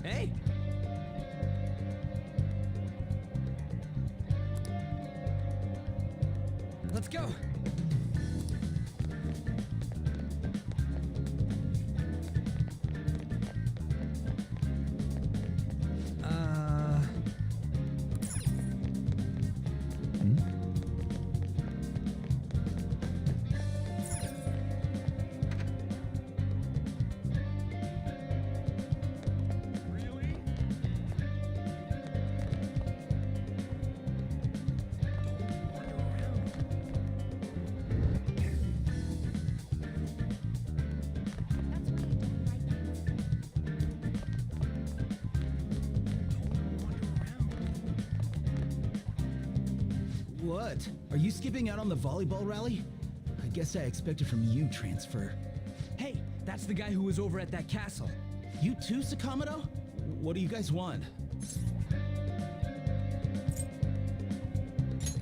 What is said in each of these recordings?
Hey! Let's go! What? Are you skipping out on the volleyball rally? I guess I expected from you, Transfer. Hey, that's the guy who was over at that castle. You too, Sakamoto? What do you guys want?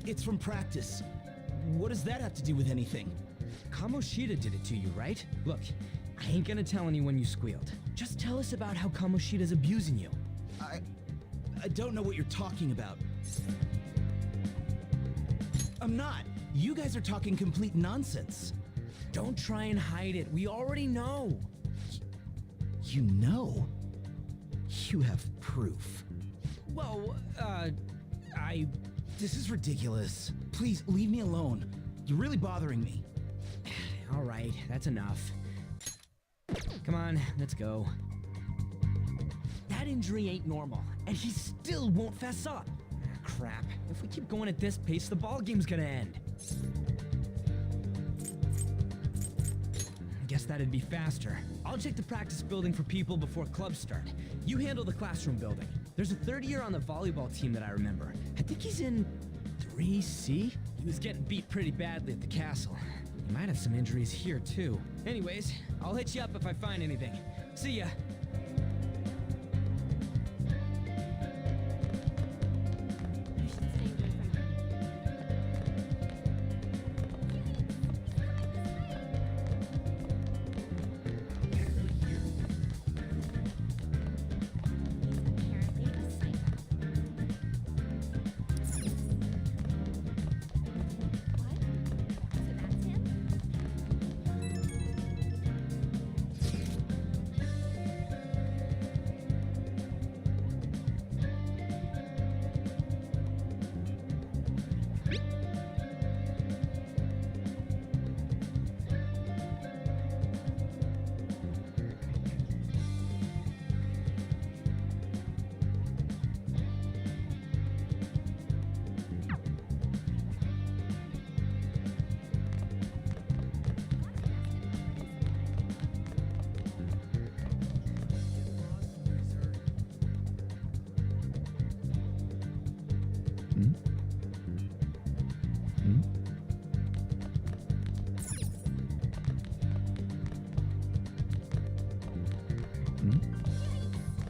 It's from practice. What does that have to do with anything? Kamoshida did it to you, right? Look, I ain't gonna tell anyone you squealed. Just tell us about how Kamoshida's abusing you. I don't know what you're talking about. I'm not. You guys are talking complete nonsense. Don't try and hide it. We already know. You know? You have proof. Well, This is ridiculous. Please, leave me alone. You're really bothering me. All right, that's enough. Come on, let's go. That injury ain't normal, and he still won't fess up. Ah, crap. If we keep going at this pace, the ball game's gonna end. Guess that'd be faster. I'll check the practice building for people before clubs start. You handle the classroom building. There's a third year on the volleyball team that I remember. I think he's in 3C? He was getting beat pretty badly at the castle. He might have some injuries here, too. Anyways, I'll hit you up if I find anything. See ya. You should stay away from him. Apparently a psycho. What? So that's him?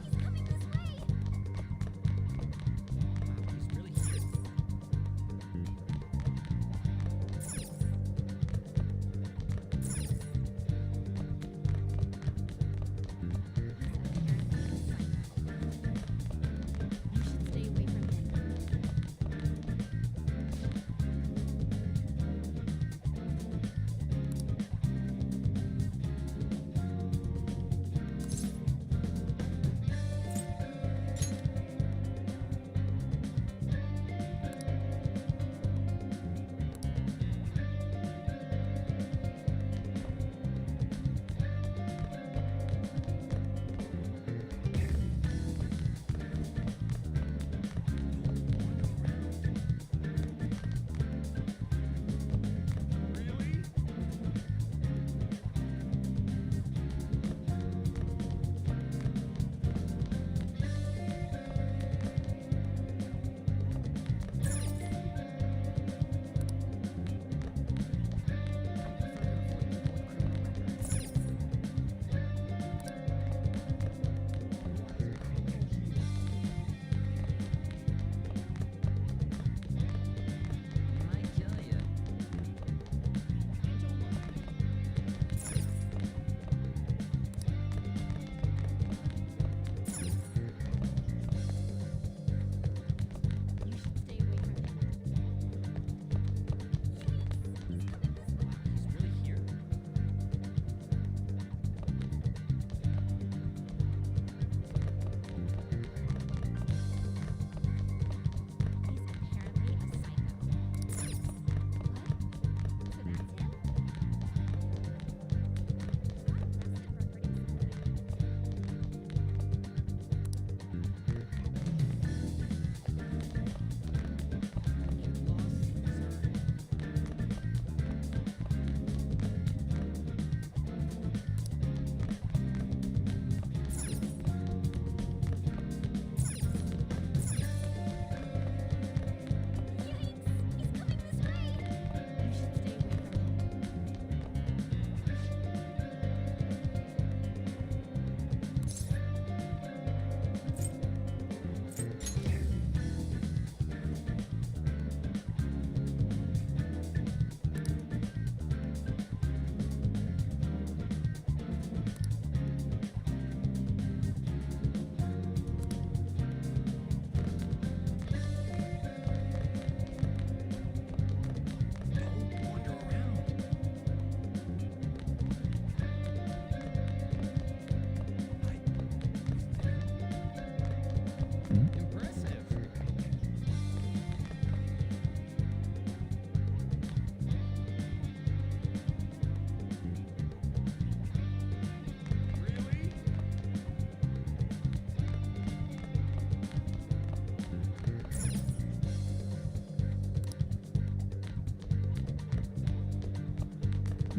He's coming this way. He's really here. You should stay away from him.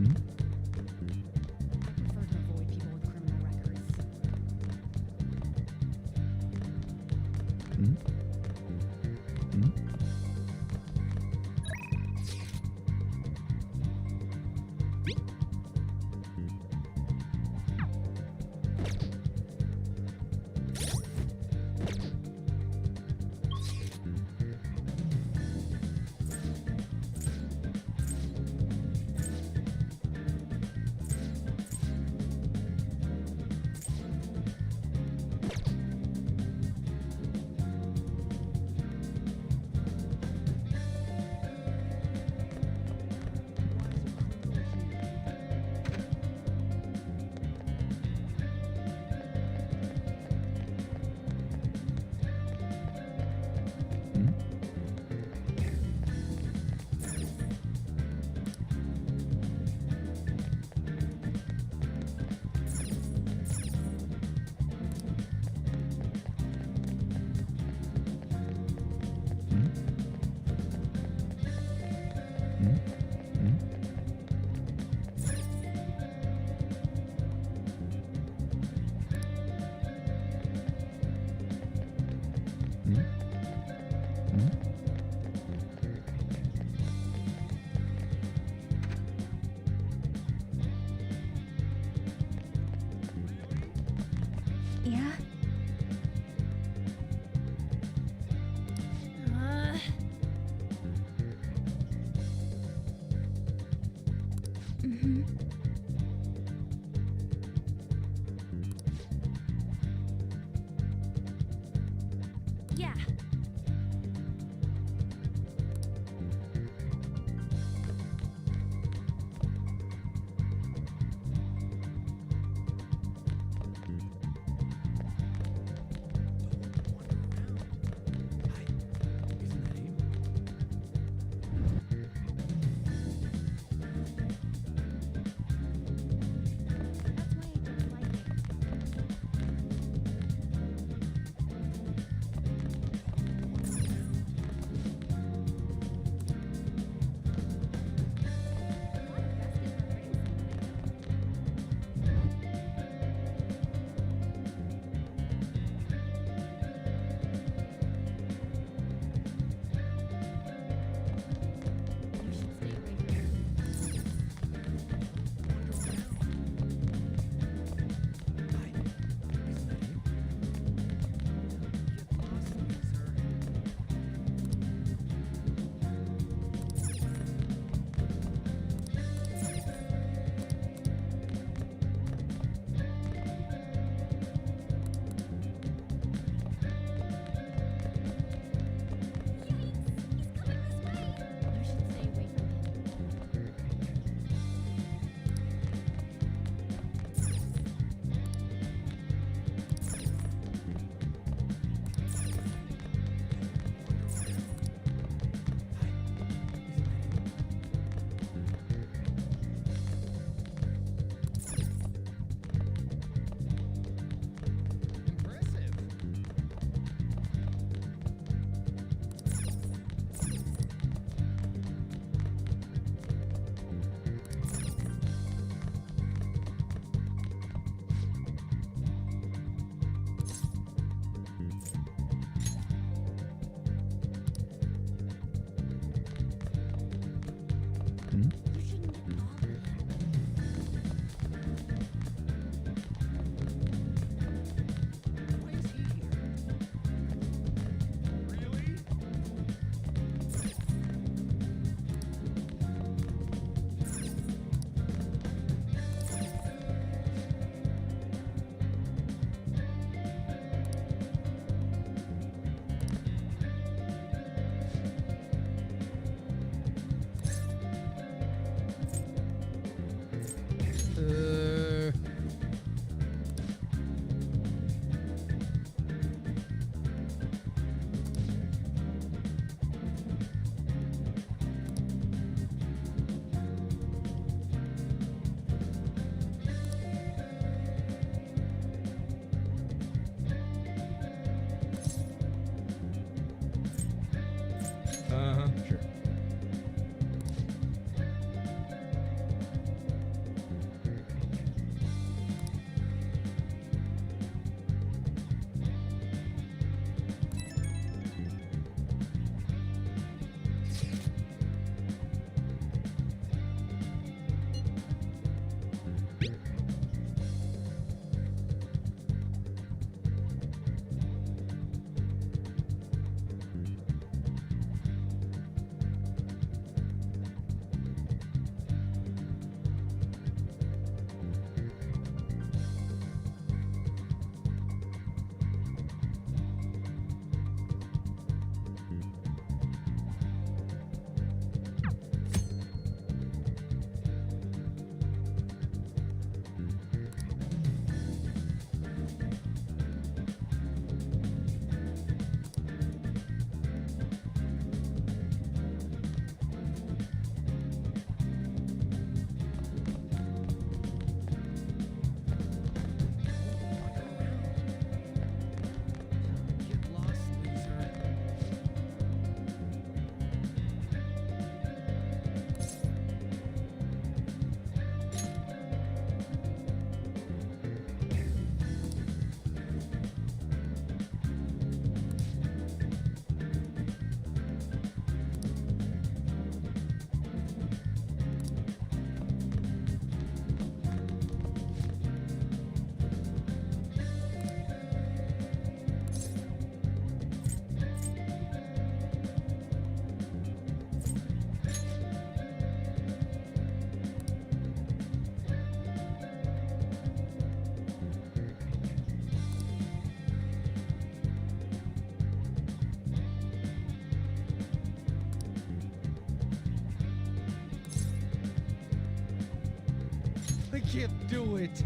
prefer to avoid people with criminal records. can't do it.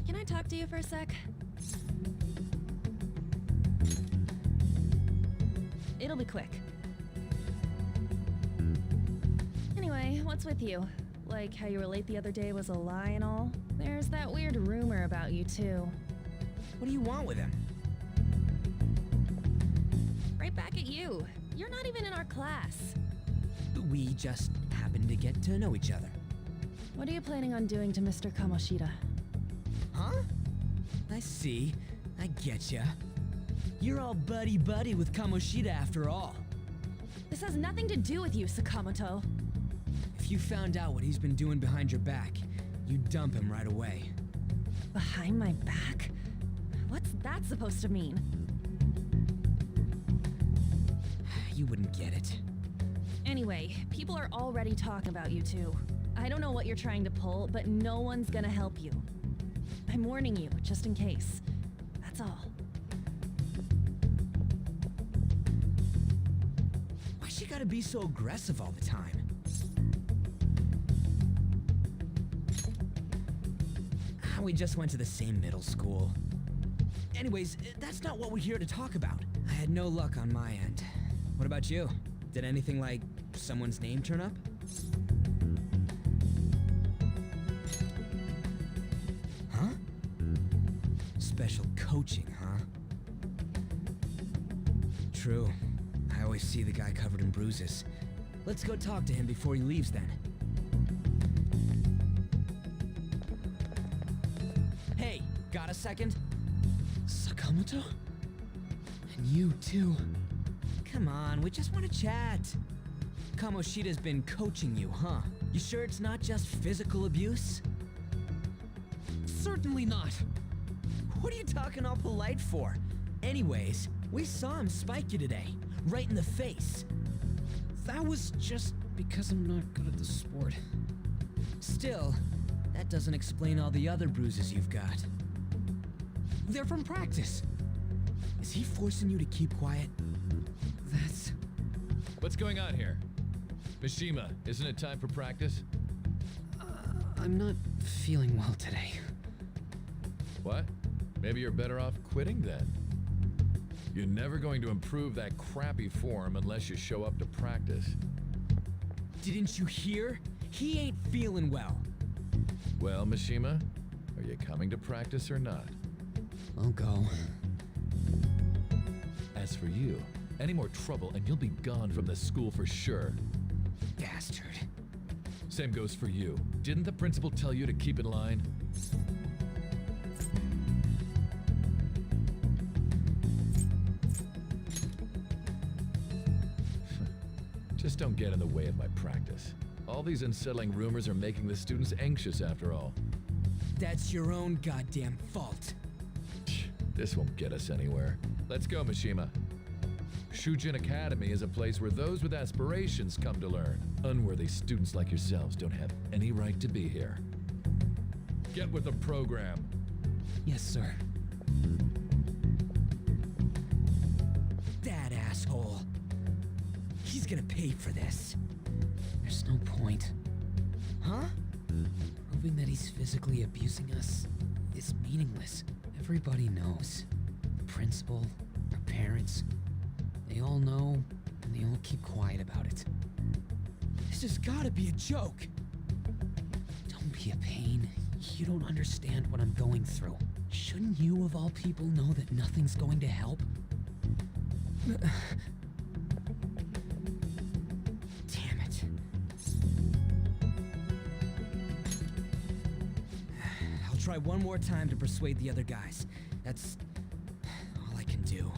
Can I talk to you for a sec? It'll be quick. Anyway, what's with you? Like how you were late the other day was a lie and all? There's that weird rumor about you too. What do you want with him? Right back at you. You're not even in our class. We just happened to get to know each other. What are you planning on doing to Mr. Kamoshida? Huh? I see. I getcha. You're all buddy-buddy with Kamoshida after all. This has nothing to do with you, Sakamoto. If you found out what he's been doing behind your back, you'd dump him right away. Behind my back? What's that supposed to mean? You wouldn't get it. Anyway, people are already talking about you two. I don't know what you're trying to pull, but no one's gonna help you. I'm warning you, just in case. That's all. Why she gotta be so aggressive all the time? We just went to the same middle school. Anyways, that's not what we're here to talk about. I had no luck on my end. What about you? Did anything like someone's name turn up? Huh? Special coaching, huh? True. I always see the guy covered in bruises. Let's go talk to him before he leaves then. Hey, got a second? Sakamoto? And you too. Come on, we just want to chat. Kamoshida's been coaching you, huh? You sure it's not just physical abuse? Certainly not. What are you talking all polite for? Anyways, we saw him spike you today, right in the face. That was just because I'm not good at the sport. Still, that doesn't explain all the other bruises you've got. They're from practice. Is he forcing you to keep quiet? That's... What's going on here? Mishima, isn't it time for practice? I'm not feeling well today. What? Maybe you're better off quitting then. You're never going to improve that crappy form unless you show up to practice. Didn't you hear? He ain't feeling well. Well, Mishima, are you coming to practice or not? I'll go. As for you, any more trouble and you'll be gone from this school for sure. Bastard. Same goes for you. Didn't the principal tell you to keep in line? Just don't get in the way of my practice. All these unsettling rumors are making the students anxious after all. That's your own goddamn fault. This won't get us anywhere. Let's go, Mishima. Shujin Academy is a place where those with aspirations come to learn. Unworthy students like yourselves don't have any right to be here. Get with the program. Yes, sir. That asshole. He's gonna pay for this. There's no point. Huh? Proving that he's physically abusing us is meaningless. Everybody knows. The principal, our parents, they all know, and they all keep quiet about it. This has gotta be a joke. Don't be a pain. You don't understand what I'm going through. Shouldn't you, of all people, know that nothing's going to help? Damn it. I'll try one more time to persuade the other guys. That's do.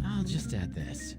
I'll just add this.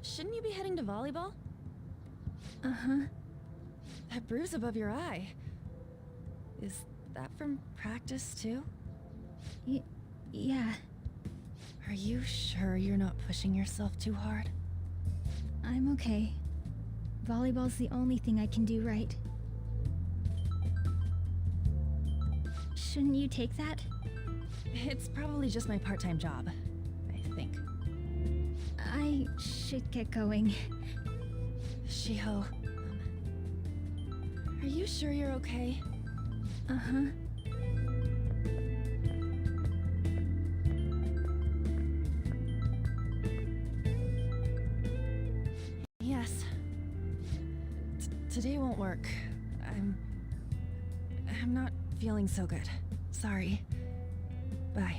Shouldn't you be heading to volleyball? Uh-huh. That bruise above your eye. Is that from practice too? Yeah. Are you sure you're not pushing yourself too hard? I'm okay. Volleyball's the only thing I can do right. Shouldn't you take that? It's probably just my part-time job, I think. I should get going. Shiho, are you sure you're okay? Uh-huh. Today won't work. I'm not feeling so good. Sorry. Bye.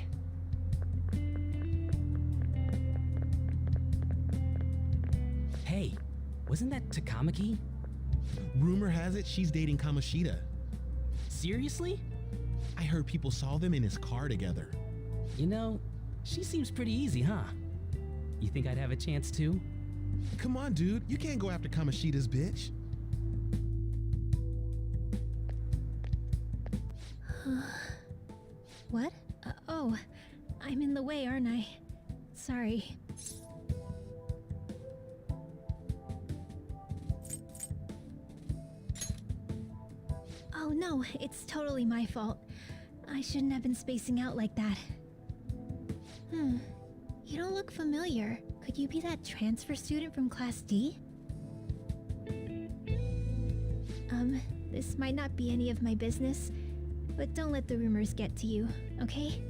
Hey, wasn't that Takamaki? Rumor has it she's dating Kamoshida. Seriously? I heard people saw them in his car together. You know, she seems pretty easy, huh? You think I'd have a chance too? Come on, dude. You can't go after Kamoshida's bitch. What? Oh, I'm in the way, aren't I? Sorry. Oh no, it's totally my fault. I shouldn't have been spacing out like that. You don't look familiar. Could you be that transfer student from Class D? This might not be any of my business, but don't let the rumors get to you, okay?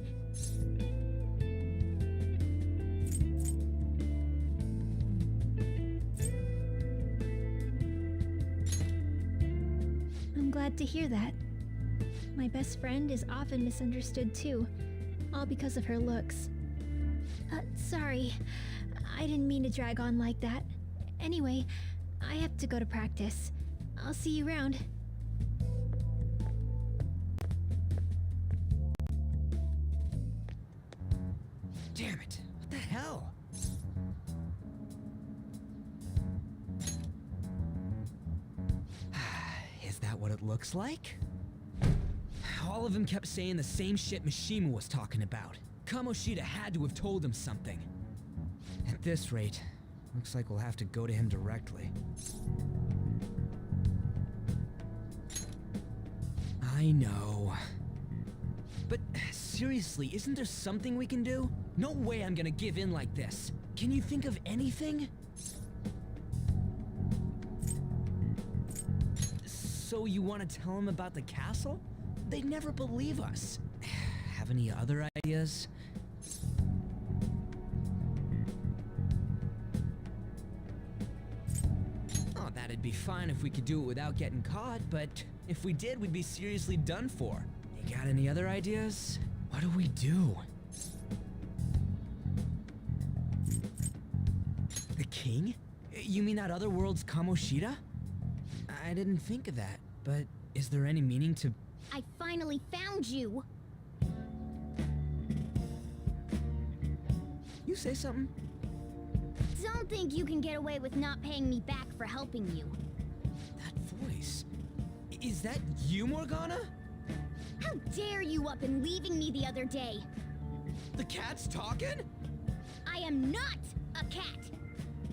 I'm glad to hear that. My best friend is often misunderstood too, all because of her looks. Sorry. I didn't mean to drag on like that. Anyway, I have to go to practice. I'll see you around. Damn it. What the hell? Is that what it looks like? All of them kept saying the same shit Mishima was talking about. Kamoshida had to have told him something. At this rate, looks like we'll have to go to him directly. I know. But seriously, isn't there something we can do? No way I'm gonna give in like this. Can you think of anything? So you want to tell him about the castle? They'd never believe us. Have any other ideas? Oh, that'd be fine if we could do it without getting caught, but if we did, we'd be seriously done for. You got any other ideas? What do we do? The king? You mean that other world's Kamoshida? I didn't think of that, but is there any meaning to... I finally found you! You say something? Don't think you can get away with not paying me back for helping you. That voice... Is that you, Morgana? How dare you up and leaving me the other day? The cat's talking? I am not a cat!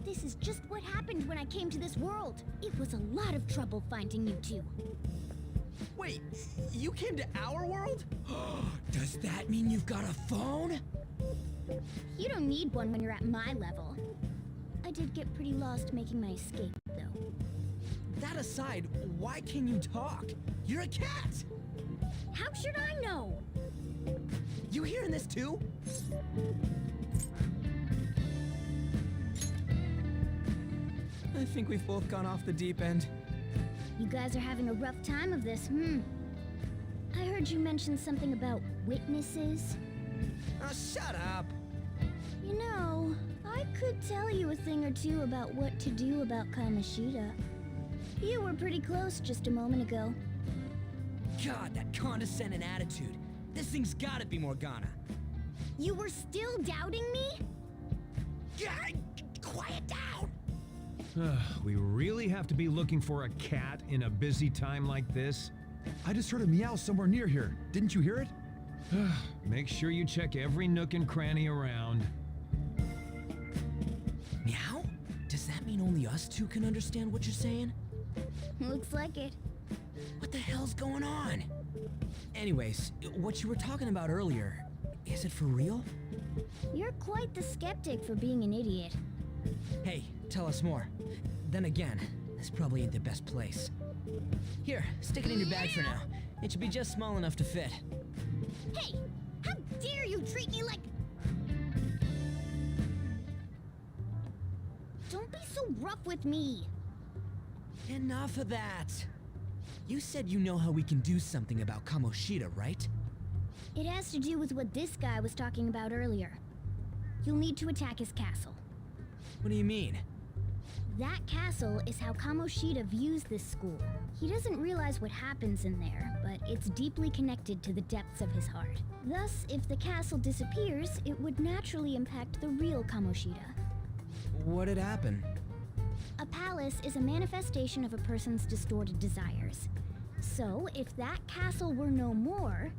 This is just what happened when I came to this world. It was a lot of trouble finding you two. Wait, you came to our world? Does that mean you've got a phone? You don't need one when you're at my level. I did get pretty lost making my escape, though. That aside, why can you talk? You're a cat! How should I know? You hearing this too? I think we've both gone off the deep end. You guys are having a rough time of this, I heard you mention something about witnesses. Oh, shut up! You know, I could tell you a thing or two about what to do about Kamoshida. You were pretty close just a moment ago. God, that condescending attitude. This thing's gotta be Morgana. You were still doubting me? God, quiet down! We really have to be looking for a cat in a busy time like this? I just heard a meow somewhere near here. Didn't you hear it? Make sure you check every nook and cranny around. Meow? Does that mean only us two can understand what you're saying? Looks like it. What the hell's going on? Anyways, what you were talking about earlier, is it for real? You're quite the skeptic for being an idiot. Hey, tell us more. Then again, this probably ain't the best place. Here, stick it in your bag for now. It should be just small enough to fit. Hey! How dare you treat me like... Don't be so rough with me. Enough of that! You said you know how we can do something about Kamoshida, right? It has to do with what this guy was talking about earlier. You'll need to attack his castle. What do you mean? That castle is how Kamoshida views this school. He doesn't realize what happens in there, but it's deeply connected to the depths of his heart. Thus, if the castle disappears, it would naturally impact the real Kamoshida. What'd happen? A palace is a manifestation of a person's distorted desires. So, if that castle were no more...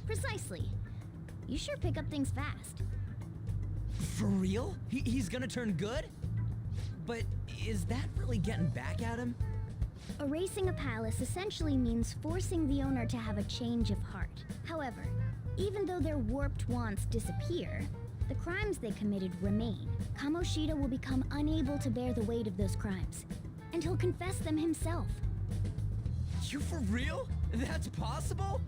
Precisely. You sure pick up things fast. For real? He's gonna turn good? But is that really getting back at him? Erasing a palace essentially means forcing the owner to have a change of heart. However, even though their warped wants disappear, the crimes they committed remain. Kamoshida will become unable to bear the weight of those crimes, and he'll confess them himself. You for real? That's possible?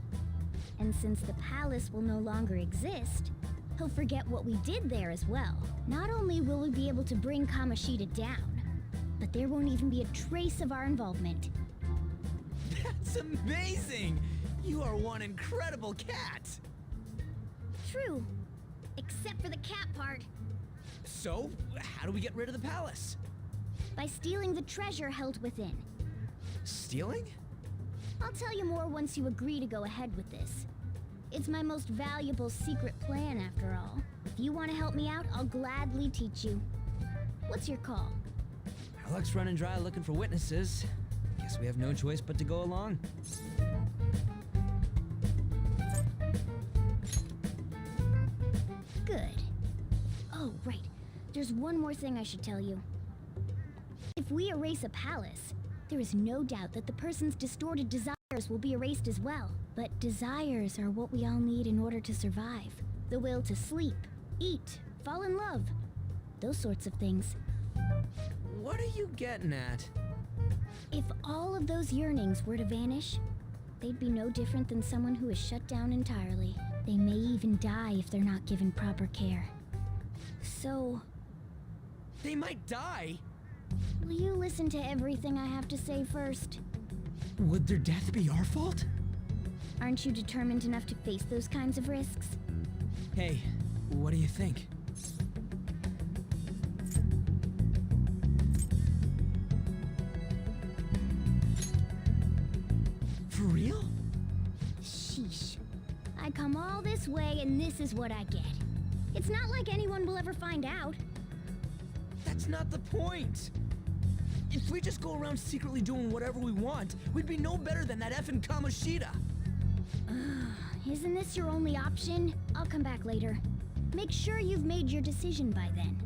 And since the palace will no longer exist, he'll forget what we did there as well. Not only will we be able to bring Kamoshida down, but there won't even be a trace of our involvement. That's amazing! You are one incredible cat! True. Except for the cat part. So, how do we get rid of the palace? By stealing the treasure held within. Stealing? I'll tell you more once you agree to go ahead with this. It's my most valuable secret plan, after all. If you want to help me out, I'll gladly teach you. What's your call? Our luck's running dry looking for witnesses. Guess we have no choice but to go along. Good. Oh, right. There's one more thing I should tell you. If we erase a palace, there is no doubt that the person's distorted desires will be erased as well. But desires are what we all need in order to survive. The will to sleep, eat, fall in love. Those sorts of things. What are you getting at? If all of those yearnings were to vanish, they'd be no different than someone who is shut down entirely. They may even die if they're not given proper care. So, They might die? will you listen to everything I have to say first? Would their death be our fault? Aren't you determined enough to face those kinds of risks? Hey, what do you think? For real? Sheesh. I come all this way and this is what I get. It's not like anyone will ever find out. That's not the point! If we just go around secretly doing whatever we want, we'd be no better than that effing Kamoshida! Isn't this your only option? I'll come back later. Make sure you've made your decision by then.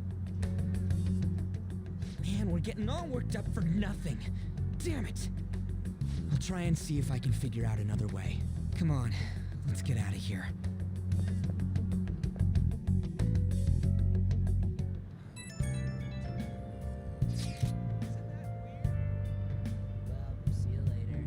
Man, we're getting all worked up for nothing. Damn it! I'll try and see if I can figure out another way. Come on, let's get out of here. See you later.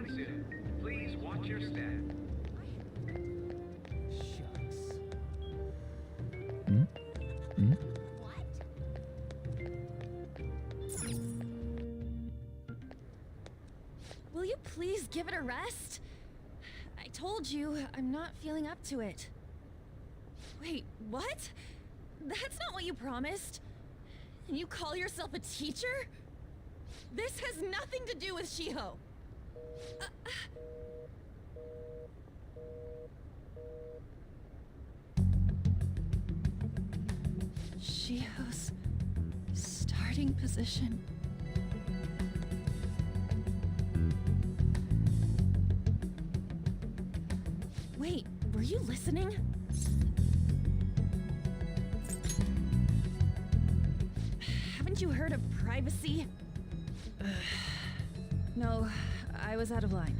coming soon. Please watch your step. Shucks. Will you please give it a rest? I told you, I'm not feeling up to it. Wait, what? That's not what you promised. And you call yourself a teacher? This has nothing to do with Shiho. Shiho's starting position. Wait, were you listening? Haven't you heard of privacy? No, I was out of line.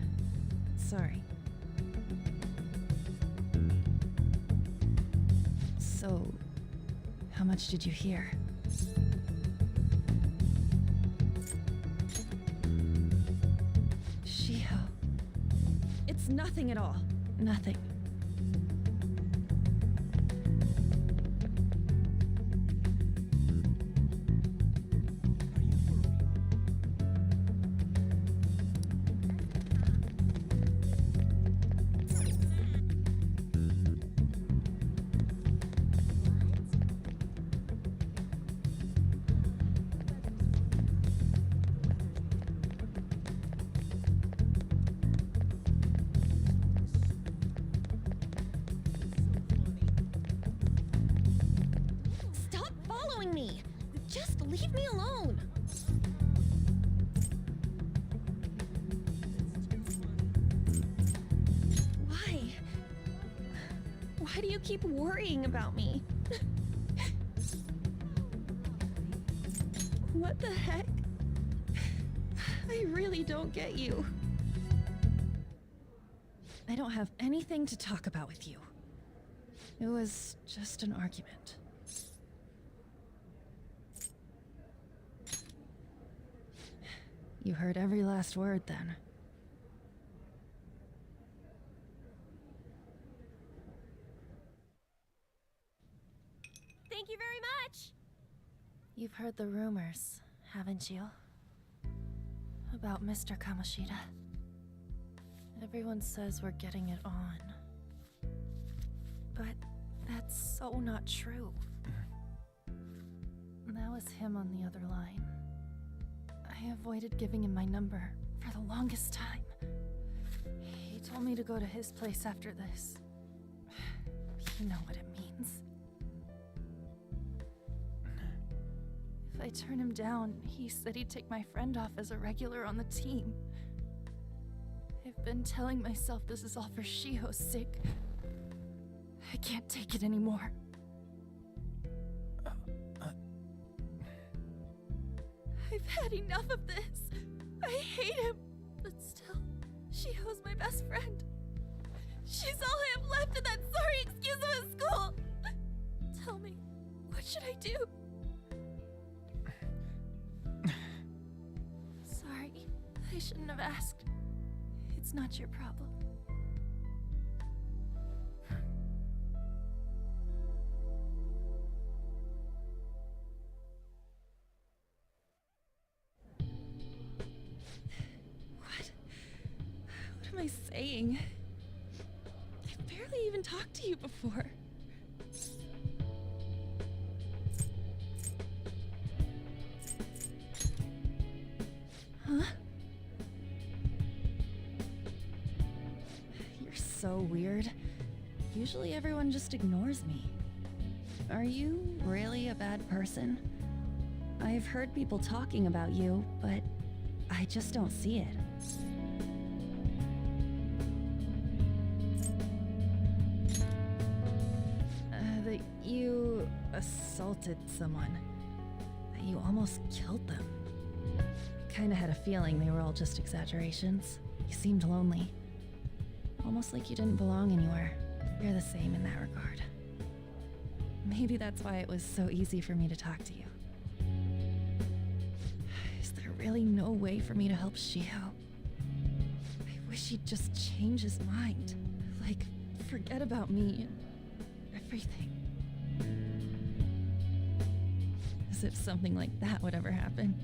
Sorry. So, how much did you hear? Shiho. It's nothing at all. Nothing. Stop following me! Just leave me alone! Why? Why do you keep worrying about me? What the heck? I really don't get you. I don't have anything to talk about with you. It was just an argument. You heard every last word then. Thank you very much! You've heard the rumors, haven't you? About Mr. Kamoshida. Everyone says we're getting it on. But that's so not true. That was him on the other line. I avoided giving him my number for the longest time. He told me to go to his place after this. You know what it means. If I turn him down, he said he'd take my friend off as a regular on the team. I've been telling myself this is all for Shiho's sake. I can't take it anymore. I've had enough of this. I hate him. But still, Shiho's my best friend. She's all I have left in that sorry excuse of a school. Tell me, what should I do? Sorry, I shouldn't have asked. It's not your problem. What am I saying? I've barely even talked to you before. Huh? You're so weird. Usually everyone just ignores me. Are you really a bad person? I've heard people talking about you, but I just don't see it. That you assaulted someone. That you almost killed them. Kinda had a feeling they were all just exaggerations. You seemed lonely. Almost like you didn't belong anywhere. You're the same in that regard. Maybe that's why it was so easy for me to talk to you. Is there really no way for me to help Shiho? I wish he'd just change his mind. Like, forget about me and everything. As if something like that would ever happen.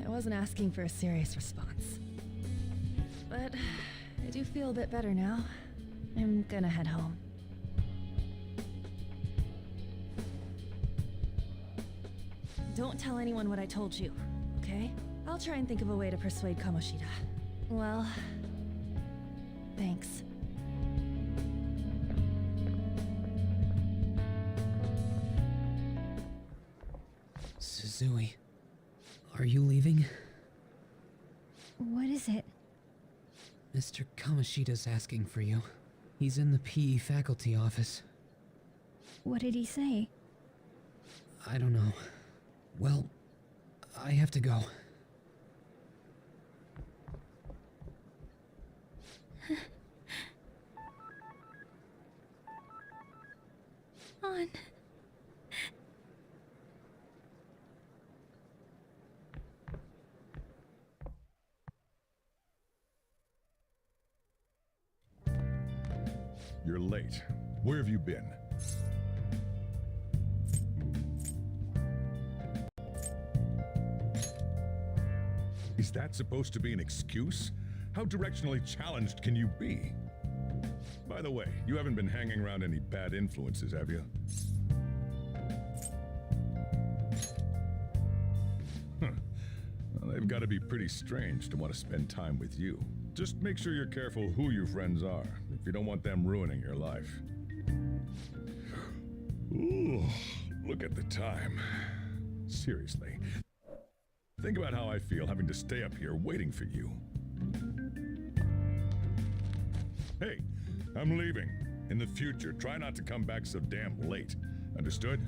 I wasn't asking for a serious response. But I do feel a bit better now. I'm gonna head home. Don't tell anyone what I told you, okay? I'll try and think of a way to persuade Kamoshida. Well, thanks. Suzui, are you leaving? What is it? Mr. Kamoshida's asking for you. He's in the PE faculty office. What did he say? I don't know. Well, I have to go. On. You're late. Where have you been? Is that supposed to be an excuse? How directionally challenged can you be? By the way, you haven't been hanging around any bad influences, have you? Huh. Well, they've got to be pretty strange to want to spend time with you. Just make sure you're careful who your friends are, if you don't want them ruining your life. Ooh, look at the time. Seriously. Think about how I feel having to stay up here waiting for you. Hey, I'm leaving. In the future, try not to come back so damn late. Understood?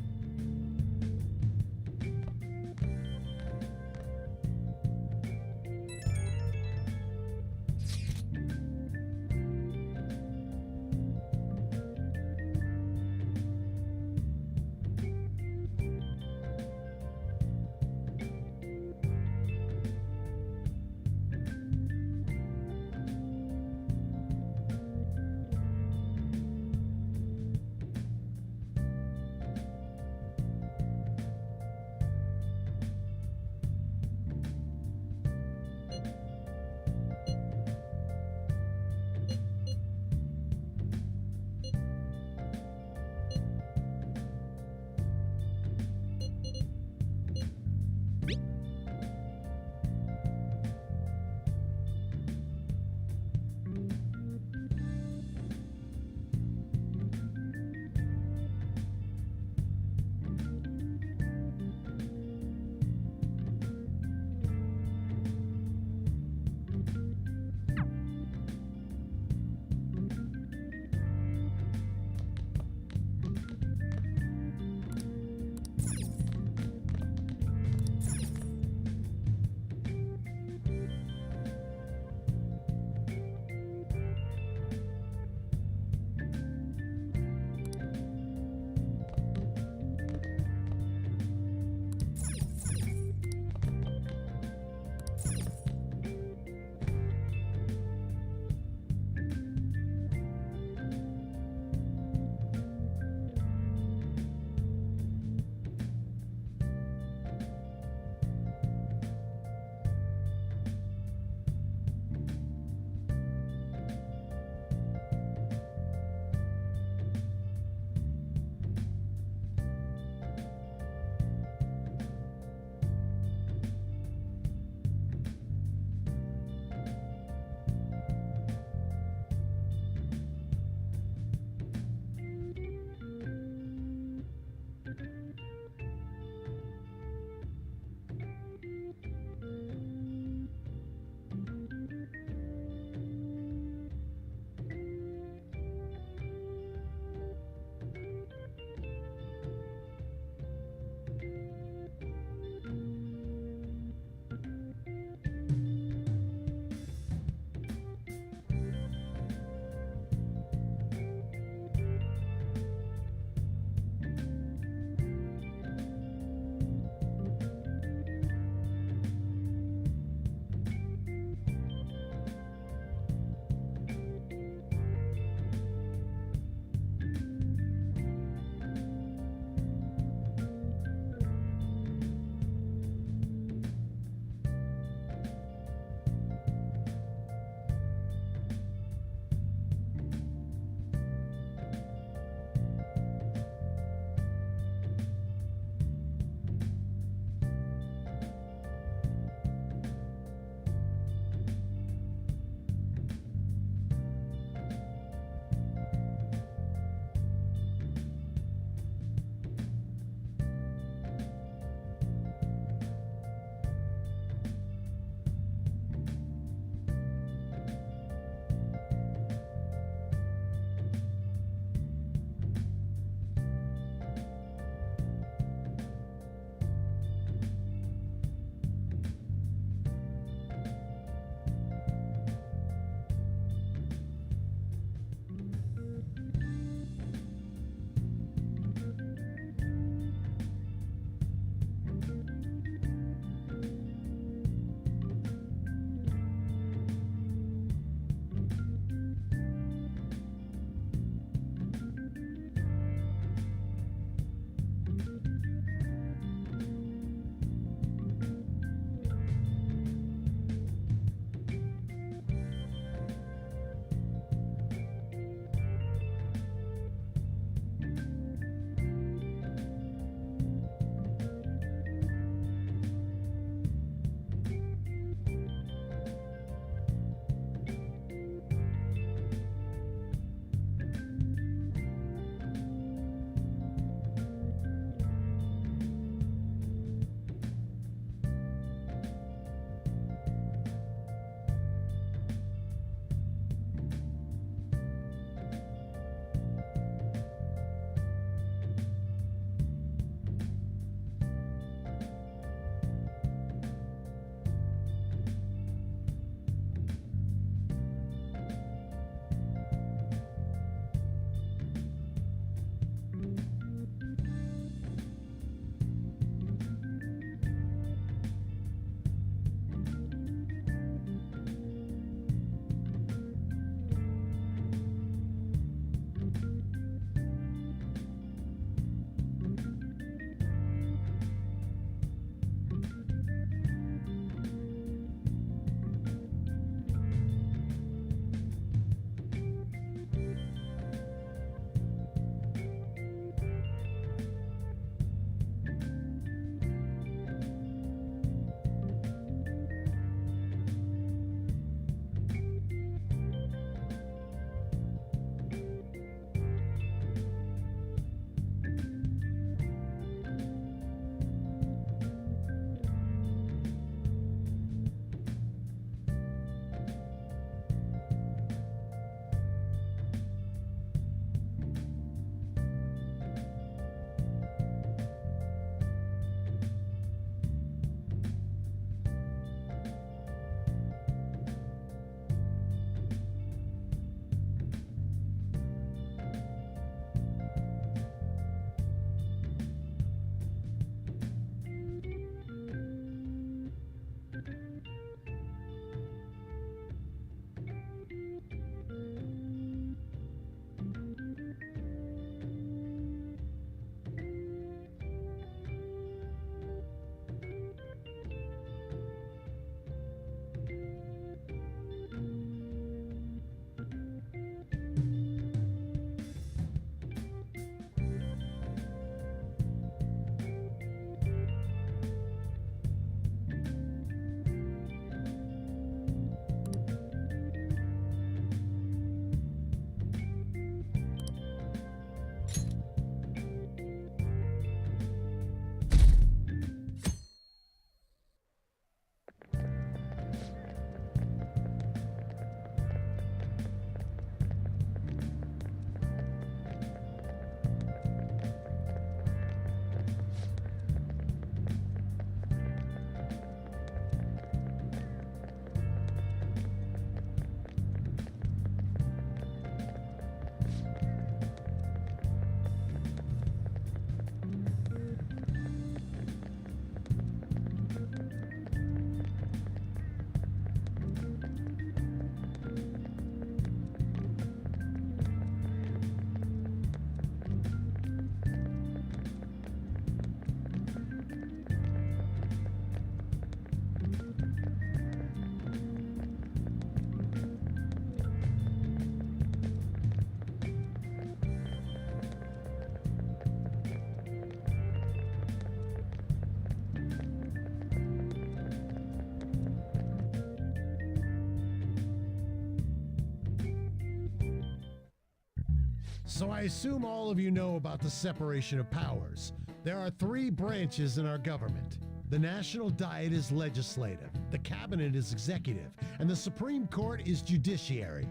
So I assume all of you know about the separation of powers. There are 3 branches in our government. The National Diet is legislative, the Cabinet is executive, and the Supreme Court is judiciary.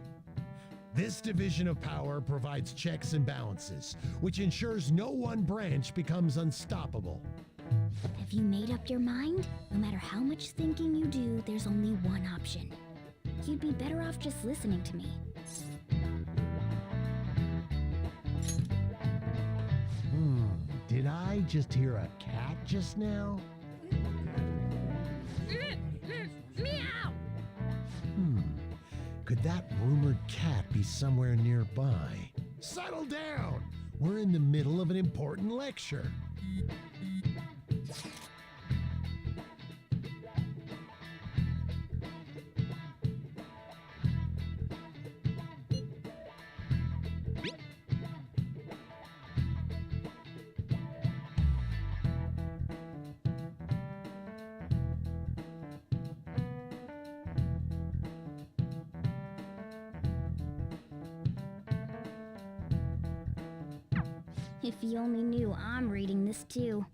This division of power provides checks and balances, which ensures no one branch becomes unstoppable. Have you made up your mind? No matter how much thinking you do, there's only one option. You'd be better off just listening to me. Did I just hear a cat just now? Meow! Could that rumored cat be somewhere nearby? Settle down! We're in the middle of an important lecture. If you only knew I'm reading this too.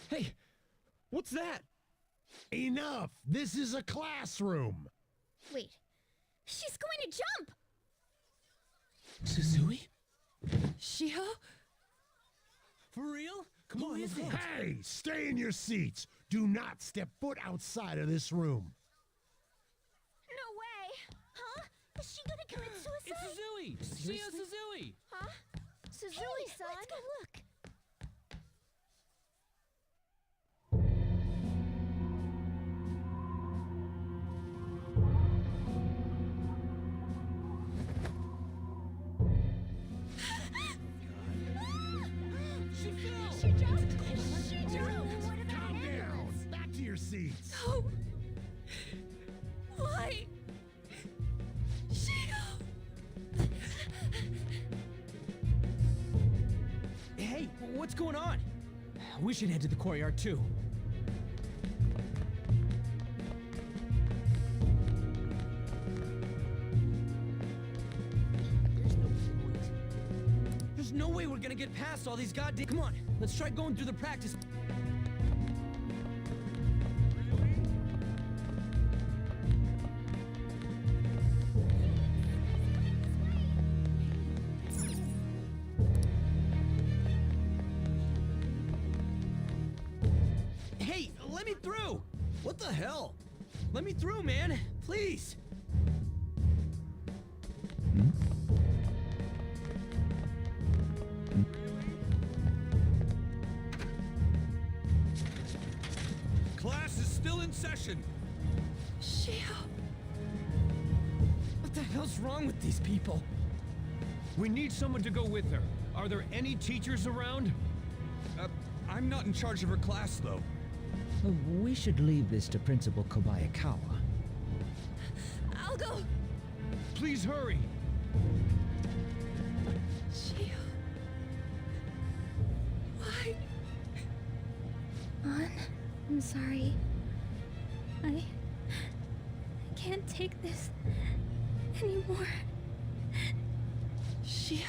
Hey, what's that? Enough! This is a classroom! Wait, she's going to jump! Suzui? Shiho? For real? Come on, let's go. Hey, stay in your seats! Do not step foot outside of this room. No way! Huh? Is she gonna commit suicide? It's Suzui! Shio Suzui! Huh? Suzui-san! Let's go look! She fell! She jumped! She jumped! What about Calm down! Back to your seats! No! Why? Shio! Hey, what's going on? We should head to the courtyard too. There's no way we're gonna get past all these goddamn. Come on, let's try going through the practice. Hey, let me through! What the hell? Let me through, man! Please! Class is still in session. Shio! What the hell's wrong with these people? We need someone to go with her. Are there any teachers around? I'm not in charge of her class, though. We should leave this to Principal Kobayakawa. I'll go! Please hurry. Shio. Why? An, I'm sorry. I can't take this anymore. Shio?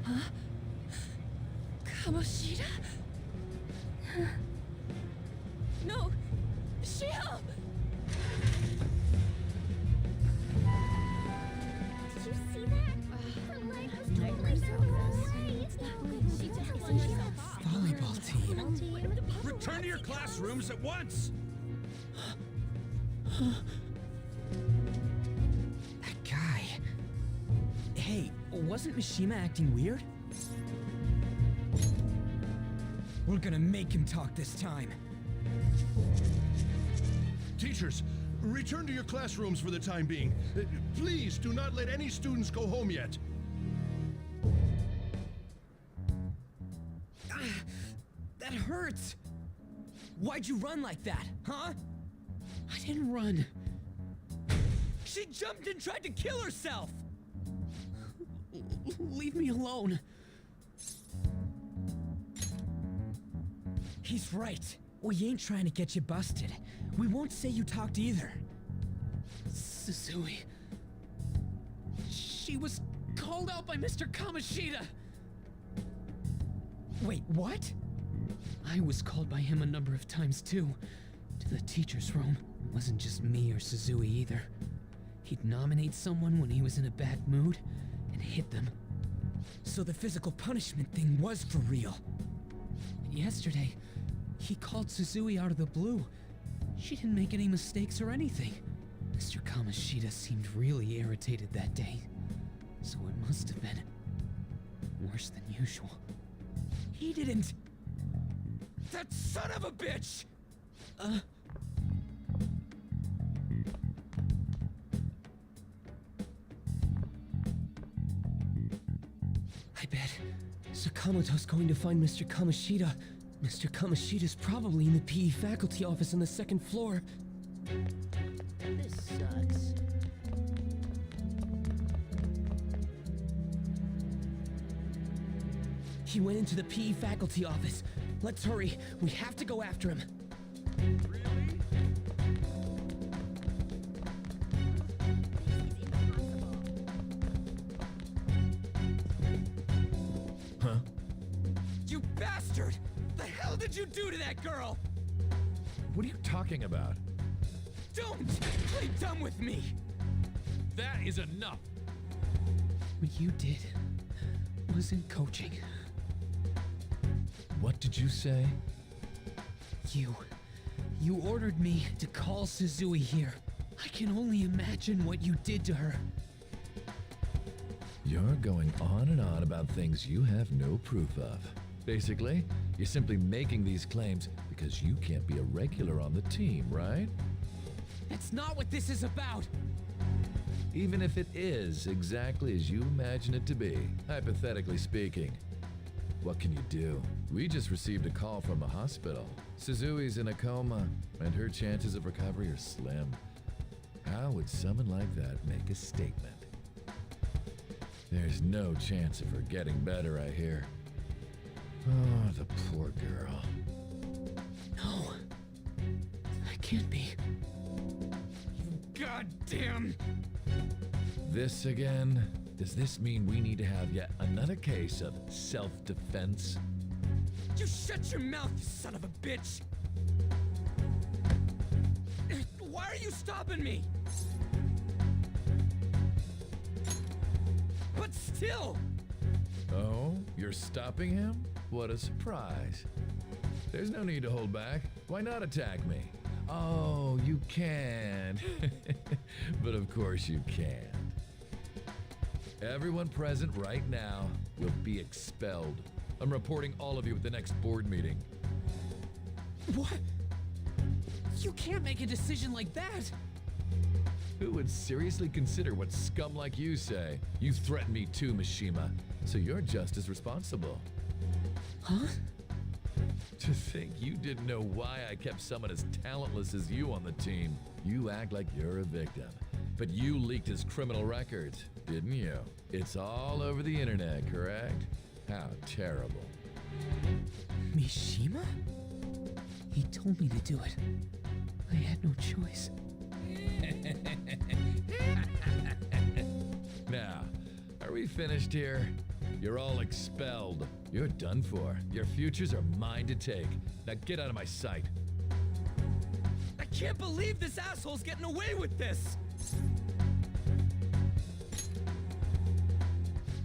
Huh? Kamoshida? No! Shio! Did you see that? Her leg was totally broken away! She just let herself off. Volleyball team. Return to your classrooms at once. That guy. Hey, wasn't Mishima acting weird? We're gonna make him talk this time. Teachers, return to your classrooms for the time being. Please do not let any students go home yet. That hurts! Why'd you run like that, huh? I didn't run. She jumped and tried to kill herself! Leave me alone. He's right. We ain't trying to get you busted. We won't say you talked either. Susui, She was called out by Mr. Kamoshida! Wait, what? I was called by him a number of times too. To the teacher's room. It wasn't just me or Suzui either. He'd nominate someone when he was in a bad mood and hit them. So the physical punishment thing was for real. And yesterday, he called Suzui out of the blue. She didn't make any mistakes or anything. Mr. Kamoshida seemed really irritated that day. So it must have been worse than usual. He didn't. That son of a bitch! I bet Sakamoto's going to find Mr. Kamoshida. Mr. Kamoshida's probably in the PE faculty office on the second floor. This sucks. He went into the PE faculty office. Let's hurry. We have to go after him. Huh? You bastard! The hell did you do to that girl? What are you talking about? Don't play dumb with me! That is enough! What you did wasn't coaching. What did you say? You ordered me to call Suzui here. I can only imagine what you did to her. You're going on and on about things you have no proof of. Basically, you're simply making these claims because you can't be a regular on the team, right? That's not what this is about! Even if it is exactly as you imagine it to be, hypothetically speaking. What can you do? We just received a call from the hospital. Suzui's in a coma, and her chances of recovery are slim. How would someone like that make a statement? There's no chance of her getting better, I hear. Oh, the poor girl. No. That can't be. Goddamn! This again? Does this mean we need to have yet another case of self-defense? You shut your mouth, you son of a bitch! Why are you stopping me? But still! Oh, you're stopping him? What a surprise. There's no need to hold back. Why not attack me? Oh, you can. But of course you can. Everyone present right now will be expelled. I'm reporting all of you at the next board meeting. What? You can't make a decision like that! Who would seriously consider what scum like you say? You threatened me too, Mishima, so you're just as responsible. Huh? To think you didn't know why I kept someone as talentless as you on the team. You act like you're a victim. But you leaked his criminal records, didn't you? It's all over the internet, correct? How terrible. Mishima? He told me to do it. I had no choice. Now, are we finished here? You're all expelled. You're done for. Your futures are mine to take. Now get out of my sight. I can't believe this asshole's getting away with this!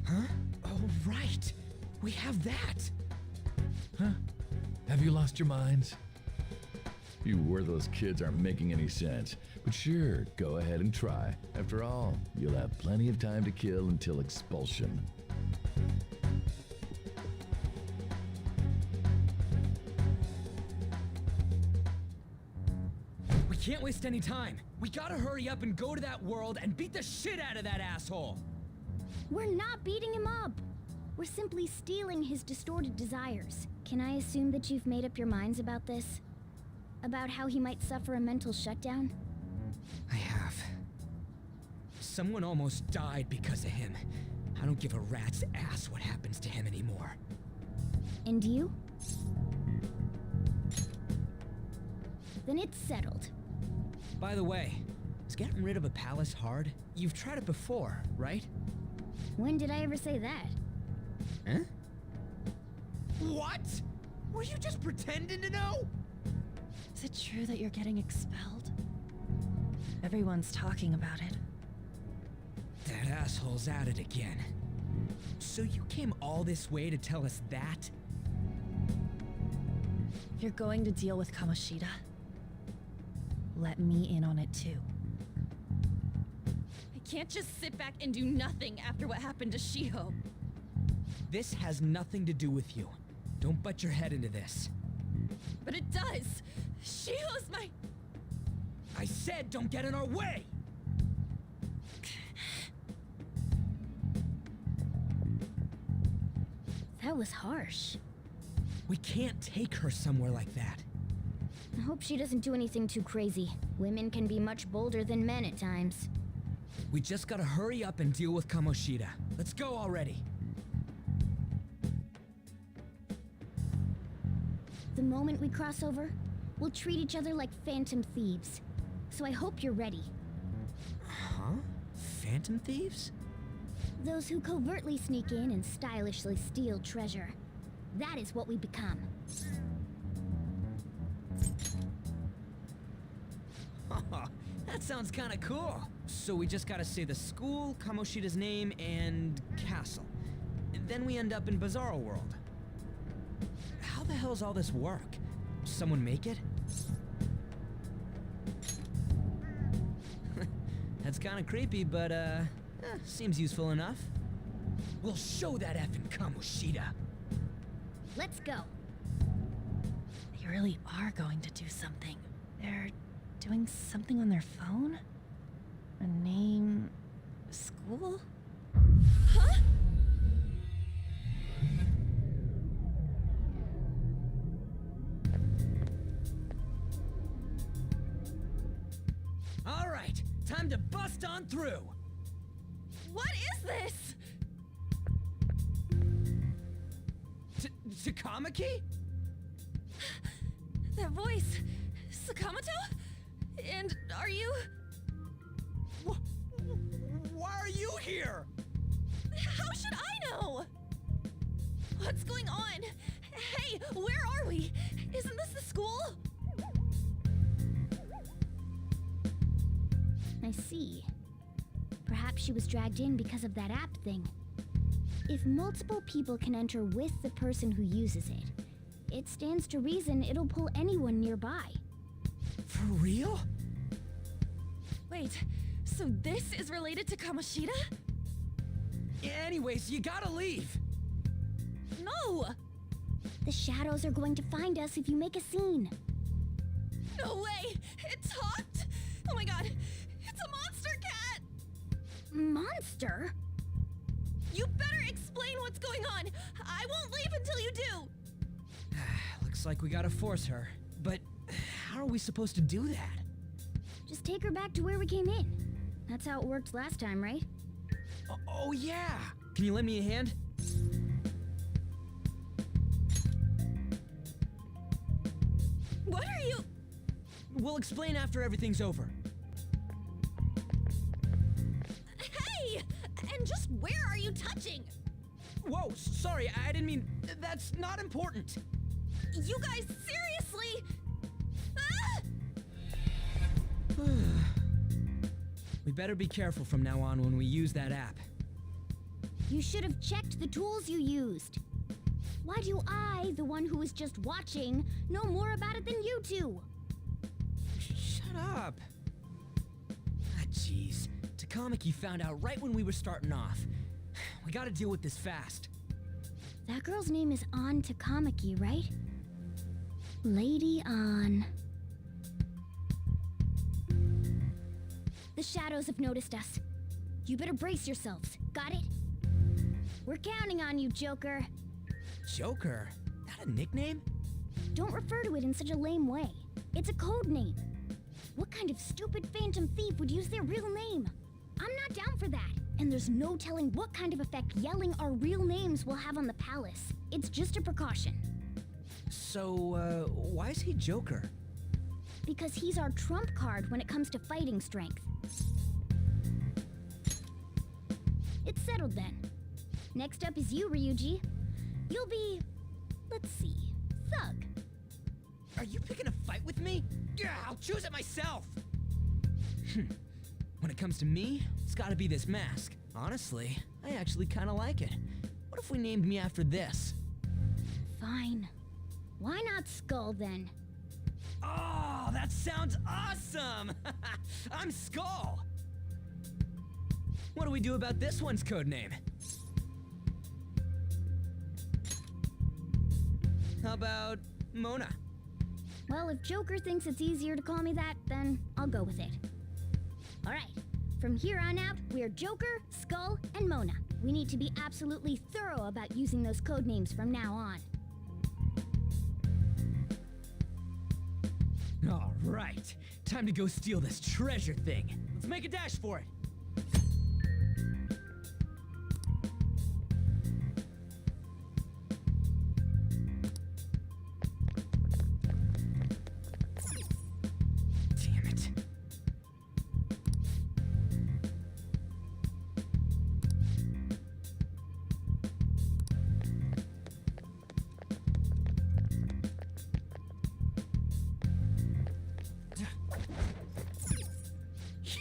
Huh? Oh, right. We have that. Huh? Have you lost your minds? You worthless kids aren't making any sense. But sure, go ahead and try. After all, you'll have plenty of time to kill until expulsion. We can't waste any time. We gotta hurry up and go to that world and beat the shit out of that asshole. We're not beating him up. We're simply stealing his distorted desires. Can I assume that you've made up your minds about this? About how he might suffer a mental shutdown? I have. Someone almost died because of him. I don't give a rat's ass what happens to him anymore. And you? Then it's settled. By the way, is getting rid of a palace hard? You've tried it before, right? When did I ever say that? Huh? What? Were you just pretending to know? Is it true that you're getting expelled? Everyone's talking about it. That asshole's at it again. So you came all this way to tell us that? If you're going to deal with Kamoshida, let me in on it too. I can't just sit back and do nothing after what happened to Shiho. This has nothing to do with you. Don't butt your head into this. But it does! Shiho's my... I said don't get in our way! That was harsh. We can't take her somewhere like that. I hope she doesn't do anything too crazy. Women can be much bolder than men at times. We just gotta hurry up and deal with Kamoshida. Let's go already. The moment we cross over, we'll treat each other like phantom thieves. So I hope you're ready. Huh? Phantom thieves? Those who covertly sneak in and stylishly steal treasure. That is what we become. That sounds kinda cool. So we just gotta say the school, Kamoshida's name, and castle. And then we end up in Bizarro World. How the hell's all this work? Someone make it? That's kinda creepy, but seems useful enough. We'll show that effing Kamoshida. Let's go. They really are going to do something. They're doing something on their phone? A name... school? Huh? All right, time to bust on through. What is this? Takamaki? That voice... Sakamoto? And are you... Why are you here? How should I know? What's going on? Hey, where are we? Isn't this the school? I see. Perhaps she was dragged in because of that app thing. If multiple people can enter with the person who uses it, it stands to reason it'll pull anyone nearby. For real? Wait, so this is related to Kamoshida? Anyways, you gotta leave. No! The shadows are going to find us if you make a scene. No way! It talked? Oh my god, it's a monster cat! Monster? You better explain what's going on! I won't leave until you do! Looks like we gotta force her. But how are we supposed to do that? Just take her back to where we came in. That's how it worked last time, right? Oh yeah! Can you lend me a hand? What are you... We'll explain after everything's over. Hey! And just where are you touching? Whoa, sorry, I didn't mean... That's not important. You guys, seriously? Ah! We better be careful from now on when we use that app. You should have checked the tools you used. Why do I, the one who was just watching, know more about it than you two? Shut up. Ah, jeez. Takamaki found out right when we were starting off. We gotta deal with this fast. That girl's name is An Takamaki, right? Lady An. The shadows have noticed us. You better brace yourselves. Got it? We're counting on you, Joker. Joker? That a nickname? Don't refer to it in such a lame way. It's a code name. What kind of stupid phantom thief would use their real name? I'm not down for that. And there's no telling what kind of effect yelling our real names will have on the palace. It's just a precaution. So, why is he Joker? Because he's our trump card when it comes to fighting strength. It's settled then. Next up is you, Ryuji. You'll be, let's see, Thug. Are you picking a fight with me? Yeah, I'll choose it myself. When it comes to me, it's gotta be this mask. Honestly, I actually kinda like it. What if we named me after this? Fine. Why not Skull then? Oh, that sounds awesome! I'm Skull! What do we do about this one's code name? How about Mona? Well, if Joker thinks it's easier to call me that, then I'll go with it. Alright, from here on out, we're Joker, Skull, and Mona. We need to be absolutely thorough about using those code names from now on. All right, time to go steal this treasure thing. Let's make a dash for it. Damn it.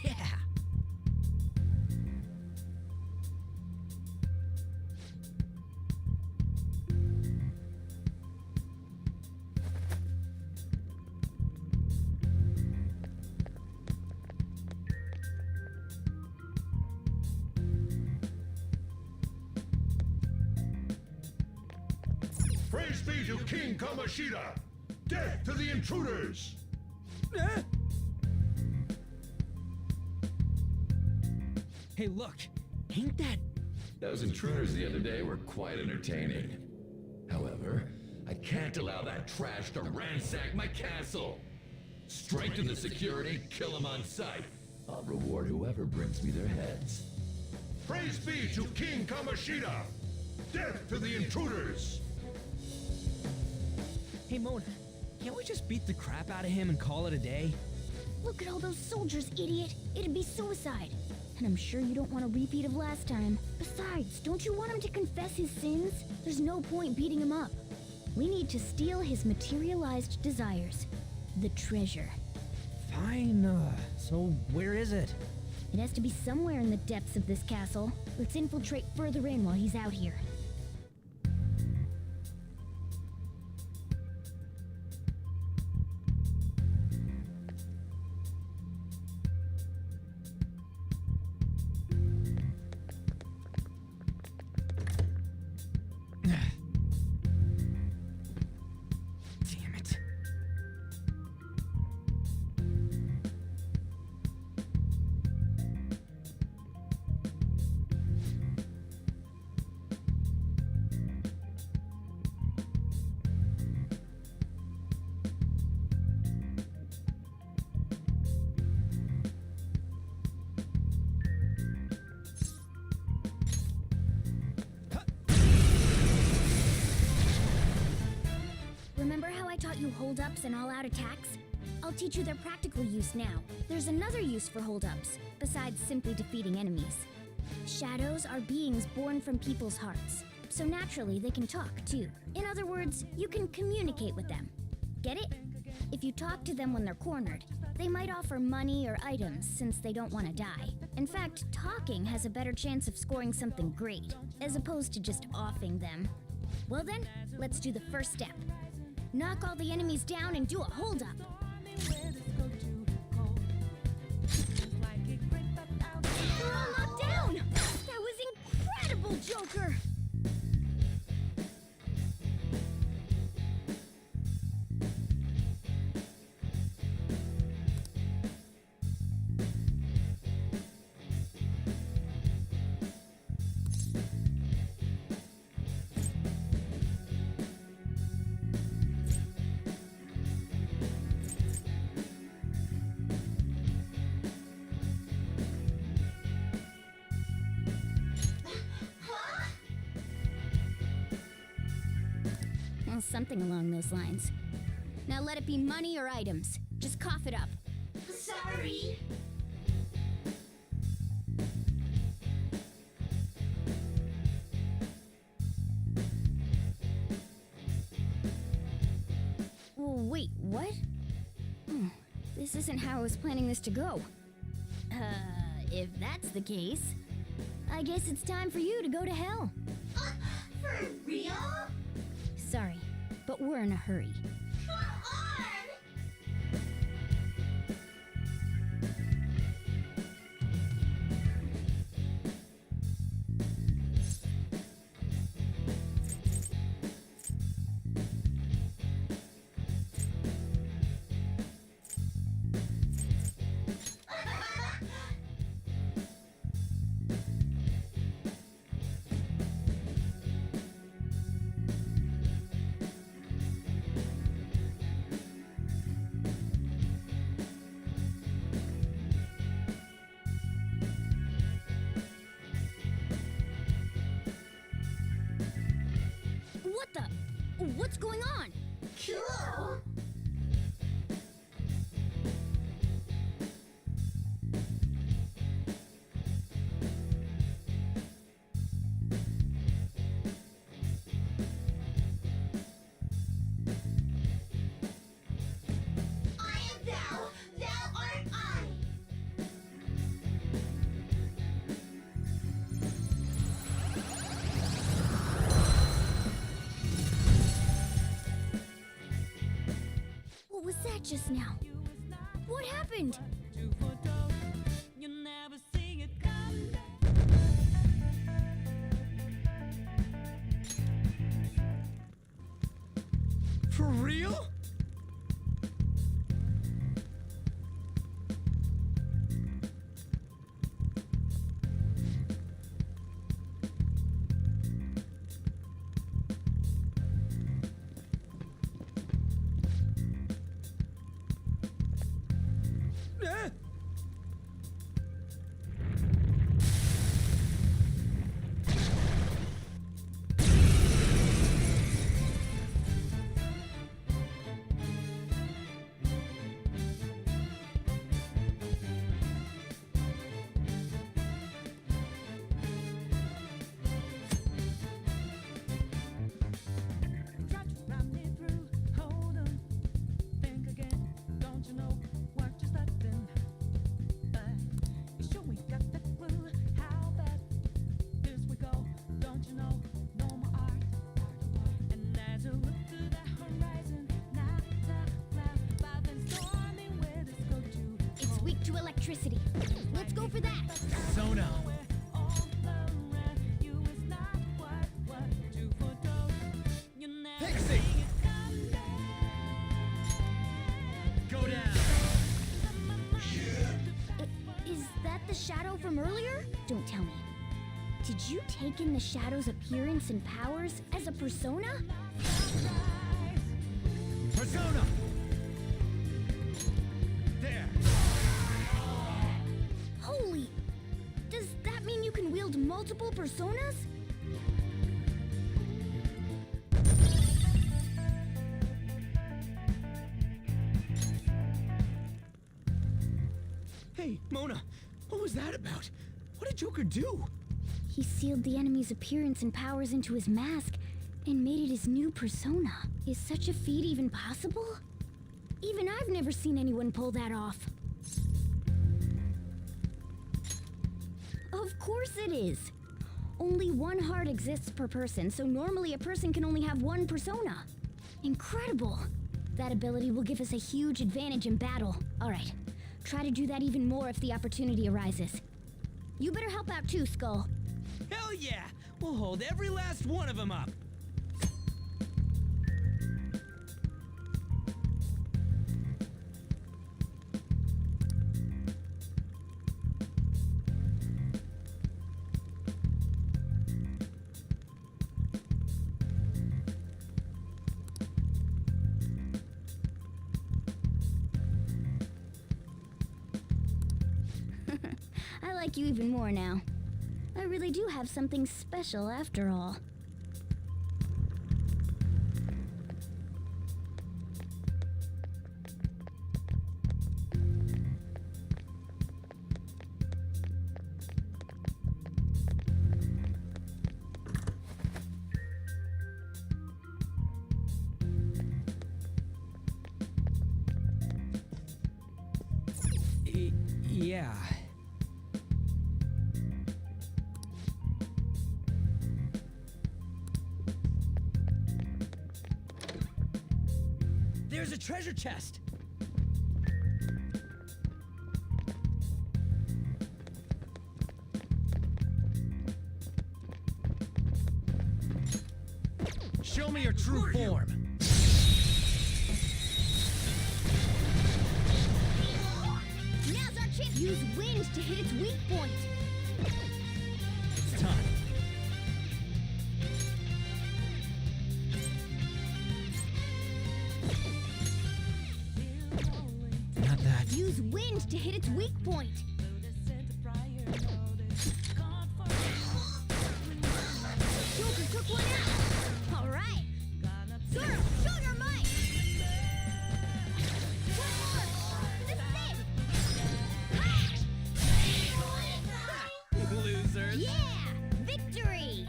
Yeah! Praise be to King Kamoshida! Death to the intruders! Hey, look! Ain't that... Those intruders the other day were quite entertaining. However, I can't allow that trash to ransack my castle. Strengthen the security, kill them on sight. I'll reward whoever brings me their heads. Praise be to King Kamoshida! Death to the intruders! Hey, Mona, can't we just beat the crap out of him and call it a day? Look at all those soldiers, idiot! It'd be suicide. And I'm sure you don't want a repeat of last time. Besides, don't you want him to confess his sins? There's no point beating him up. We need to steal his materialized desires. The treasure. Fine, so where is it? It has to be somewhere in the depths of this castle. Let's infiltrate further in while he's out here. Damn it. Remember how I taught you hold-ups and all-out attacks? I'll teach you their practical use now. There's another use for hold-ups, besides simply defeating enemies. Shadows are beings born from people's hearts, so naturally they can talk too. In other words, you can communicate with them. Get it? If you talk to them when they're cornered, they might offer money or items since they don't want to die. In fact, talking has a better chance of scoring something great, as opposed to just offing them. Well then, let's do the first step. Knock all the enemies down and do a hold-up. They're all knocked down! That was incredible, Joker! Well, something along those lines. Now let it be money or items. Just cough it up. Sorry. Wait, what? This isn't how I was planning this to go. If that's the case, I guess it's time for you to go to hell. For real? Sorry, but we're in a hurry. Come on! What the? What's going on? Cool! I am thou, thou art I. What was that just now? What happened? For real? Ah! It's weak to electricity. Let's go for that. Sona. Pixie! Go down! Is that the shadow from earlier? Don't tell me. Did you take in the shadow's appearance and powers as a persona? Persona! There! Holy! Does that mean you can wield multiple personas? Hey, Mona, what was that about? What did Joker do? He sealed the enemy's appearance and powers into his mask and made it his new persona. Is such a feat even possible? Even I've never seen anyone pull that off. Of course it is. Only one heart exists per person, so normally a person can only have one persona. Incredible! That ability will give us a huge advantage in battle. All right, try to do that even more if the opportunity arises. You better help out too, Skull. Hell yeah! We'll hold every last one of them up! I like you even more now. I really do have something special after all. Yeah. There's a treasure chest! Show me your true form. Now's our chance. Use wind to hit its weak point. It's time. Not that. Use wind to hit its weak point. Joker took one out. All right. Zoro, show your might. One more. This is it. Losers. Yeah, victory.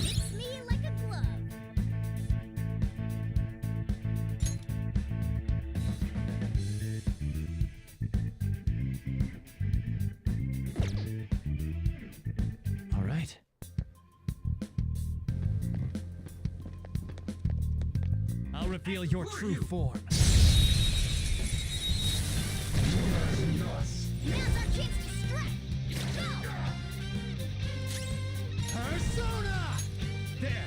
Fits me like a glove. All right. I'll reveal your true form. Now's our chance to strike. Go. Persona! There.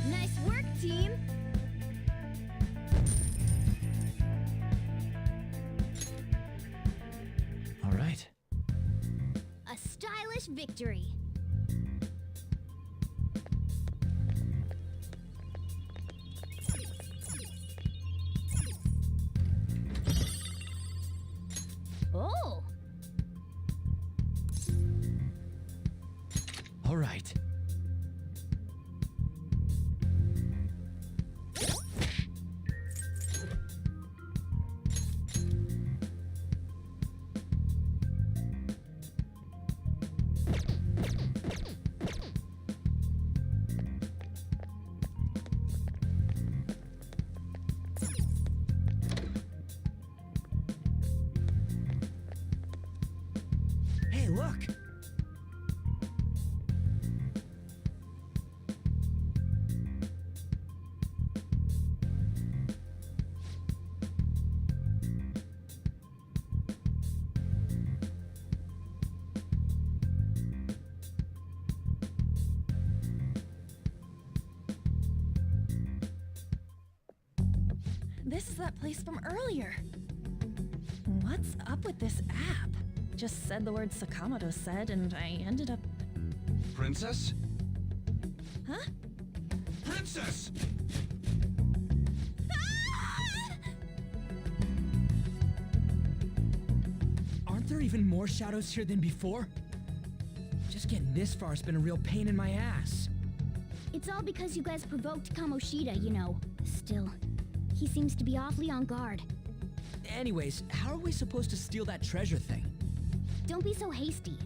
Nice work, team. All right. A stylish victory. Oh, All right. Hey, look! This is that place from earlier. What's up with this app? Just said the word Sakamoto said, and I ended up. Princess? Huh? Princess! Aren't there even more shadows here than before? Just getting this far has been a real pain in my ass. it's all because you guys provoked Kamoshida, you know. Still, he seems to be awfully on guard. Anyways, how are we supposed to steal that treasure thing? Don't be so hasty.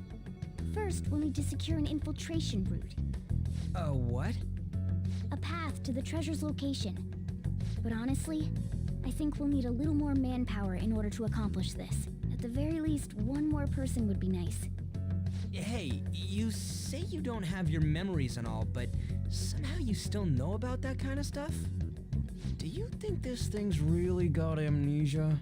First, we'll need to secure an infiltration route. What? A path to the treasure's location. But honestly, I think we'll need a little more manpower in order to accomplish this. At the very least, one more person would be nice. Hey, you say you don't have your memories and all, but somehow you still know about that kind of stuff? Do you think this thing's really got amnesia?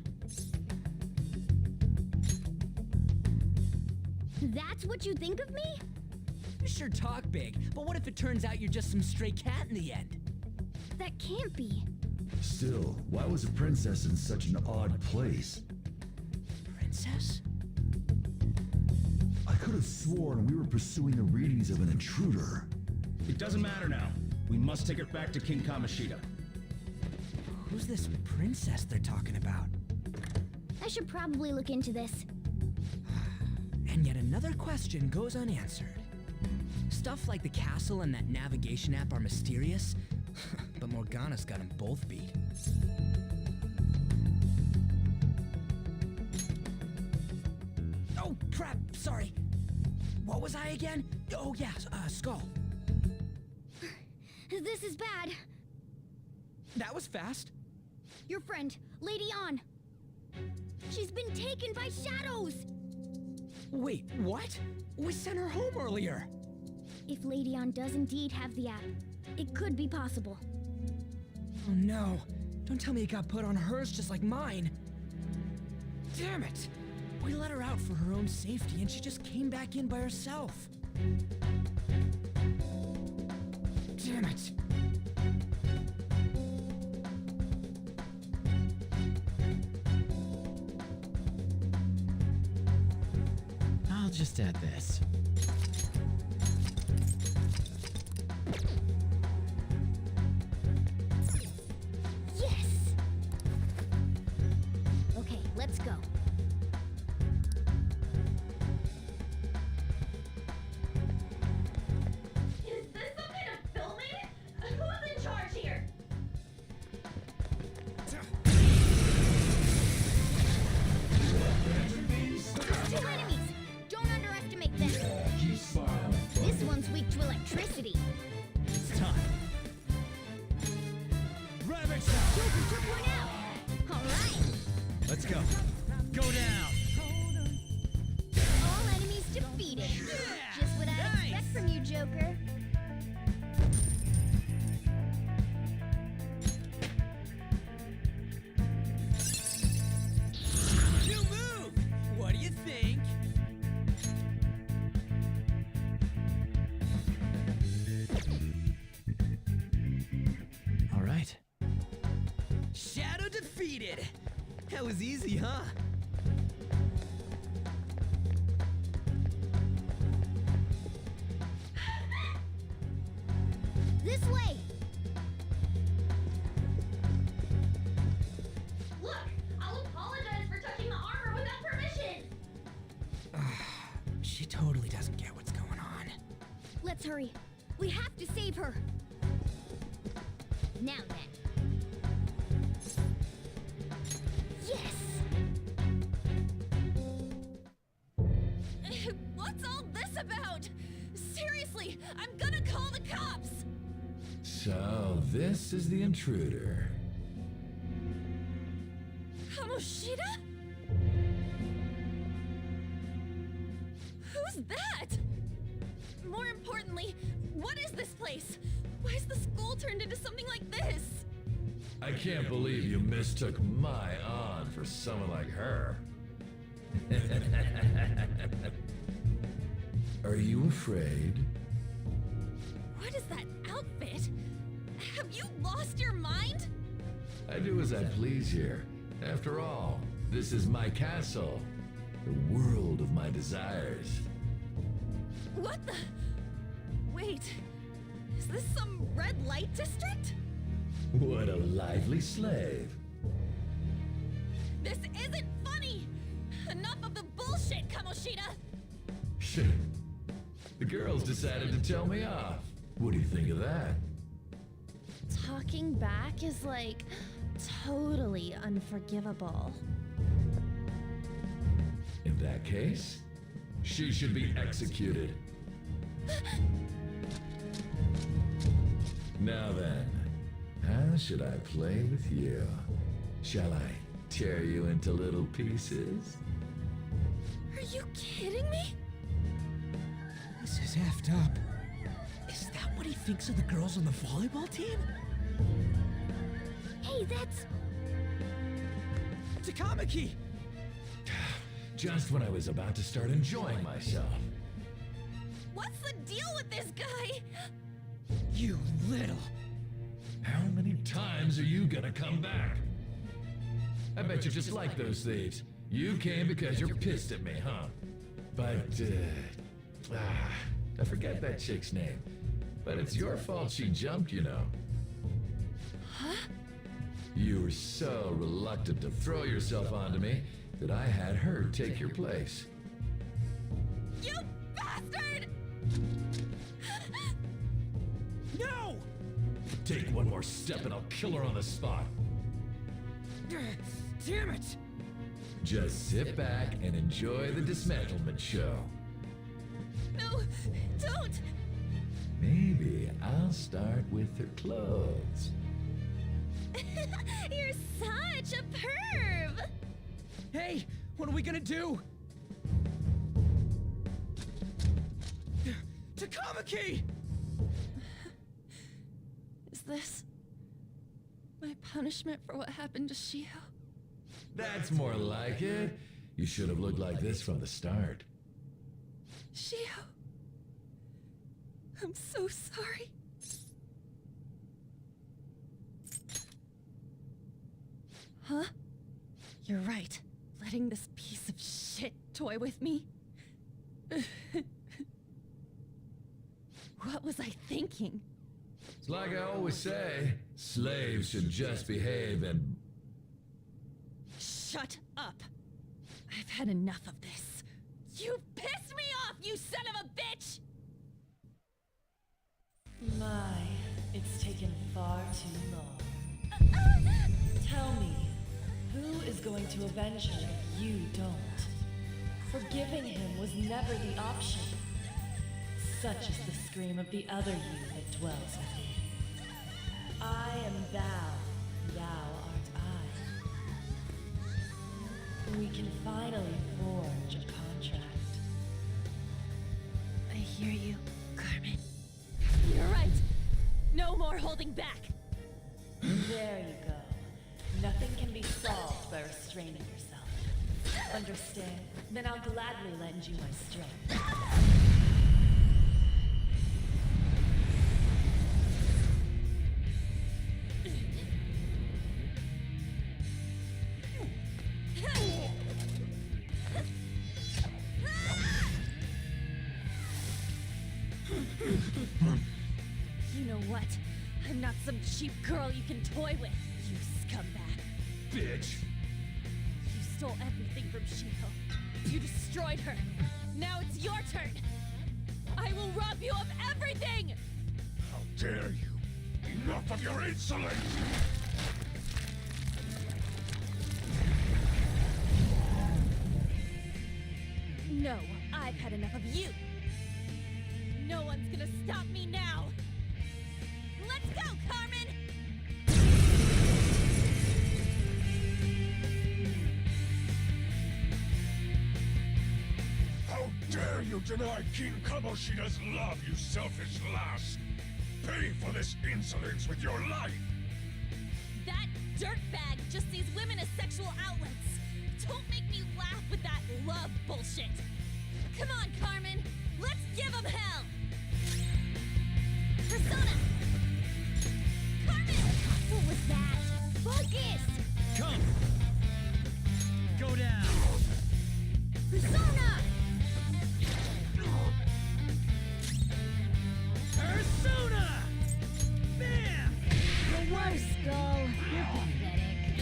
That's what you think of me? You sure talk big, but what if it turns out you're just some stray cat in the end? That can't be. Still, why was a princess in such an odd place? Princess? I could have sworn we were pursuing the readings of an intruder. It doesn't matter now. We must take it back to King Kamoshida. Who's this princess they're talking about? I should probably look into this. And yet another question goes unanswered. Stuff like the castle and that navigation app are mysterious, but Morgana's got them both beat. Oh, crap, sorry. What was I again? Oh, yeah, Skull. This is bad. That was fast. Your friend, Lady An. She's been taken by shadows! Wait, what? We sent her home earlier. If Lady An does indeed have the app, it could be possible. Oh no. Don't tell me it got put on hers just like mine. Damn it. We let her out for her own safety and she just came back in by herself. Damn it. I'll just add this. Yes! Okay, let's go. Is this some kind of filming? Who's in charge here? Two enemies! Don't underestimate them. This one's weak to electricity. It's time. Rabbit Joker took one out. All right. Let's go. Go down. All enemies defeated. Just what I expect from you, Joker. New move! What do you think? All right. Shadow defeated. That was easy, huh? This way. Look, I'll apologize for touching the armor without permission. She totally doesn't get what's going on. Let's hurry. We have to save her. Now then. Yes! What's all this about? Seriously, I'm gonna call the cops. So, this is the intruder. Kamoshida? Who's that? More importantly, what is this place? Why is the school turned into something like this? I can't believe you mistook my An for someone like her. Are you afraid? What is that outfit? Have you lost your mind? I do as I please here. After all, this is my castle. The world of my desires. What the? Wait, is this some red light district? What a lively slave. This isn't funny! Enough of the bullshit, Kamoshida! Shit. The girls decided to tell me off. What do you think of that? Talking back is like totally unforgivable. In that case, she should be executed. Now then, how should I play with you? Shall I tear you into little pieces? Are you kidding me? This is effed up. Is that what he thinks of the girls on the volleyball team? Hey, that's... Takamaki! Just when I was about to start enjoying myself. What's the deal with this guy? You little... How many times are you gonna come back? I bet you just like those thieves. You came because you're pissed at me, huh? But, I forget that chick's name. But it's your fault she jumped, you know. Huh? You were so reluctant to throw yourself onto me that I had her take your place. You bastard! No! Take one more step and I'll kill her on the spot. Damn it! Just sit back and enjoy the dismantlement show. No, don't! Maybe I'll start with her clothes. You're such a perv! Hey, what are we gonna do? Takamaki! Is this my punishment for what happened to Shiho? That's more like it. You should have looked like this from the start. Shiho, I'm so sorry. Huh? You're right. Letting this piece of shit toy with me? What was I thinking? It's like I always say, slaves should just behave and... Shut up! I've had enough of this. You pissed me off, you son of a bitch! My, it's taken far too long. Tell me, who is going to avenge her if you don't? Forgiving him was never the option. Such is the scream of the other you that dwells within. I am thou, thou art I. We can finally forge a contract. I hear you, Carmen. You're right. No more holding back. There you go. Nothing can be solved by restraining yourself. Understand? Then I'll gladly lend you my strength. You know what? I'm not some cheap girl you can toy with, you scumbag. Bitch! You stole everything from Shiho. You destroyed her. Now it's your turn. I will rob you of everything! How dare you! Enough of your insolence! No, I've had enough of you. No one's gonna stop me now. Let's go, Carmen! How dare you deny King Kamoshida's love, you selfish lass! Pay for this insolence with your life! That dirtbag just sees women as sexual outlets. Don't make me laugh with that love bullshit. Come on, Carmen. Let's give him hell. Persona! Carmen! What was that? Focus! Come! Go down! Persona! Persona! Bam! The worst, Skull. You're pathetic.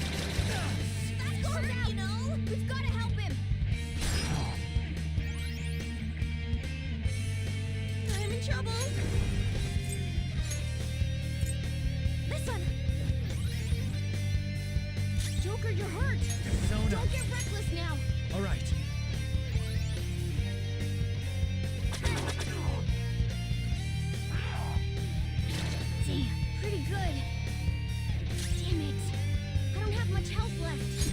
That's hurt, you know? We've got to help him! I'm in trouble. This one. Joker, you're hurt! Persona! Don't get reckless now! All right. Damn, pretty good. Damn it. I don't have much health left.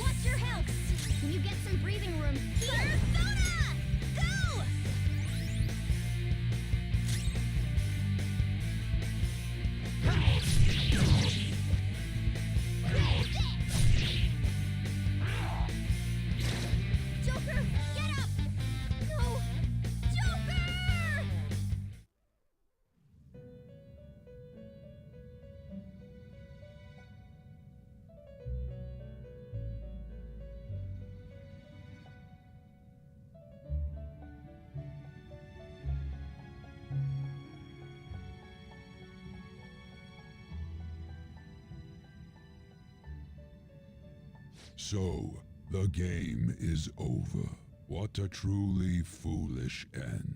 Watch your health! Can you get some breathing room? Persona! Go! Joker, get up! No! Joker! So, the game is over. What a truly foolish end.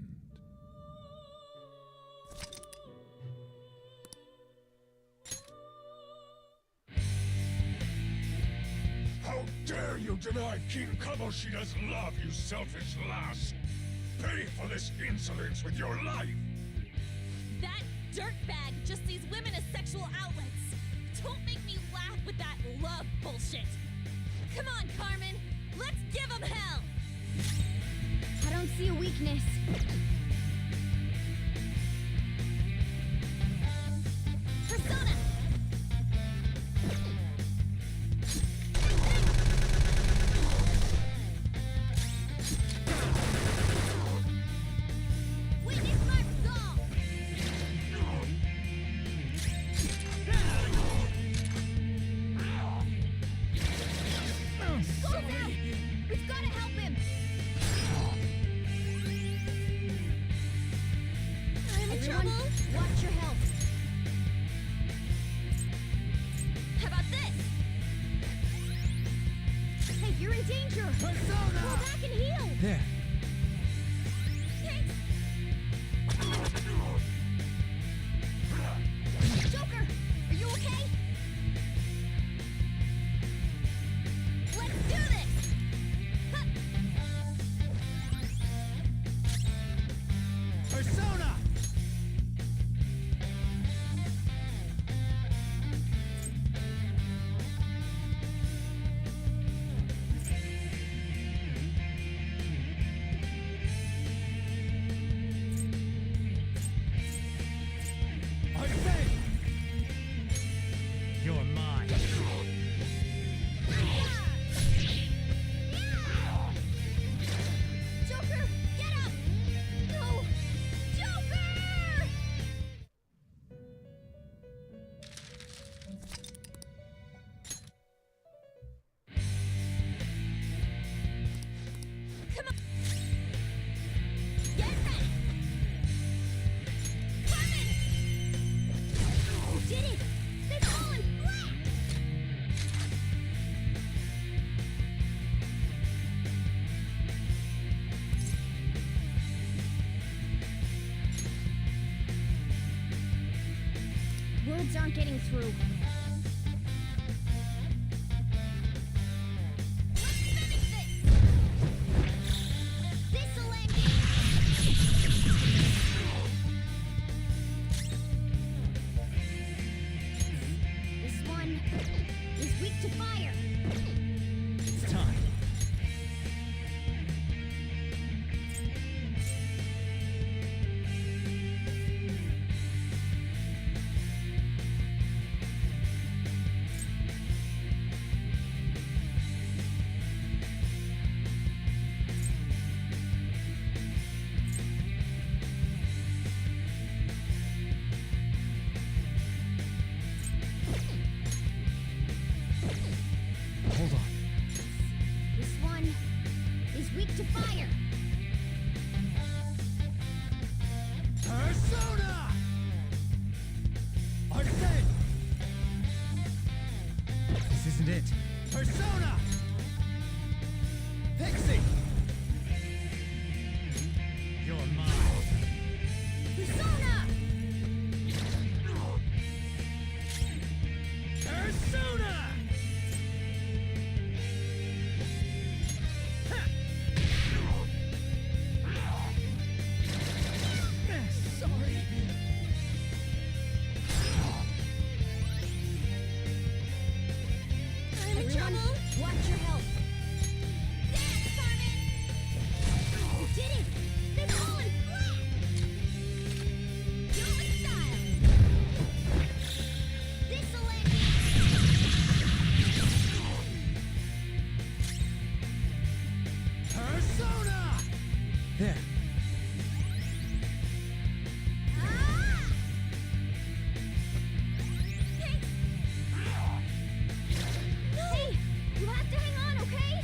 you deny King Kamoshida's love, you selfish lass? Pay for this insolence with your life! That dirtbag just sees women as sexual outlets. Don't make me laugh with that love bullshit. Come on, Carmen. Let's give him hell! I don't see a weakness. Persona! Witness my resolve! Go now! We've got to help him! I'm in Everyone, trouble. watch your health. How about this? Hey, you're in danger! Persona! Pull back and heal! There. Thanks. Joker, are you okay? Let's do this! Huh. Persona! You're mine. Joker, get up! No! Joker! Come on. Get ready. Carmen! You did it! They've fallen flat! Words aren't getting through. Let's finish this! This'll end it! This one is weak to fire. It's time. Hold on. This one is weak to fire. Persona! Arsen! This isn't it. Persona! Pixie! You're mine. Persona! Persona! Sorry. I'm in Everyone, trouble. watch your health. Dance, Carmen! You did it! They've fallen flat! Do it with style! This'll end it! Persona! There. Ah! Thanks. Hey, you have to hang on, okay?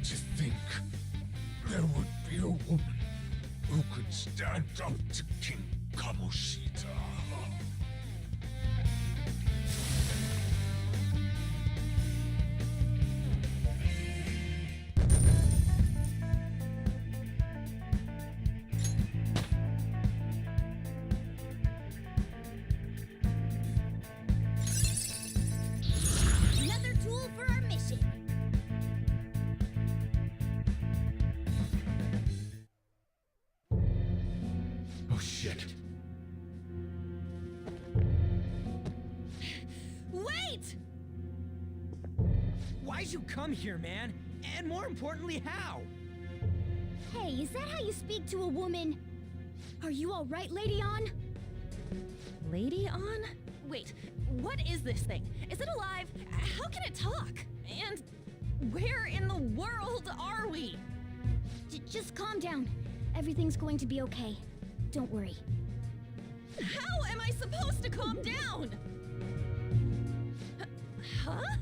To think there would be a woman who could stand up to King Kamoshida. Wait! Why'd you come here, man? And more importantly, how? Hey, is that how you speak to a woman? Are you alright, Lady On? Lady On? Wait, what is this thing? Is it alive? How can it talk? And where in the world are we? Just calm down. Everything's going to be okay. Don't worry. How am I supposed to calm down? Huh?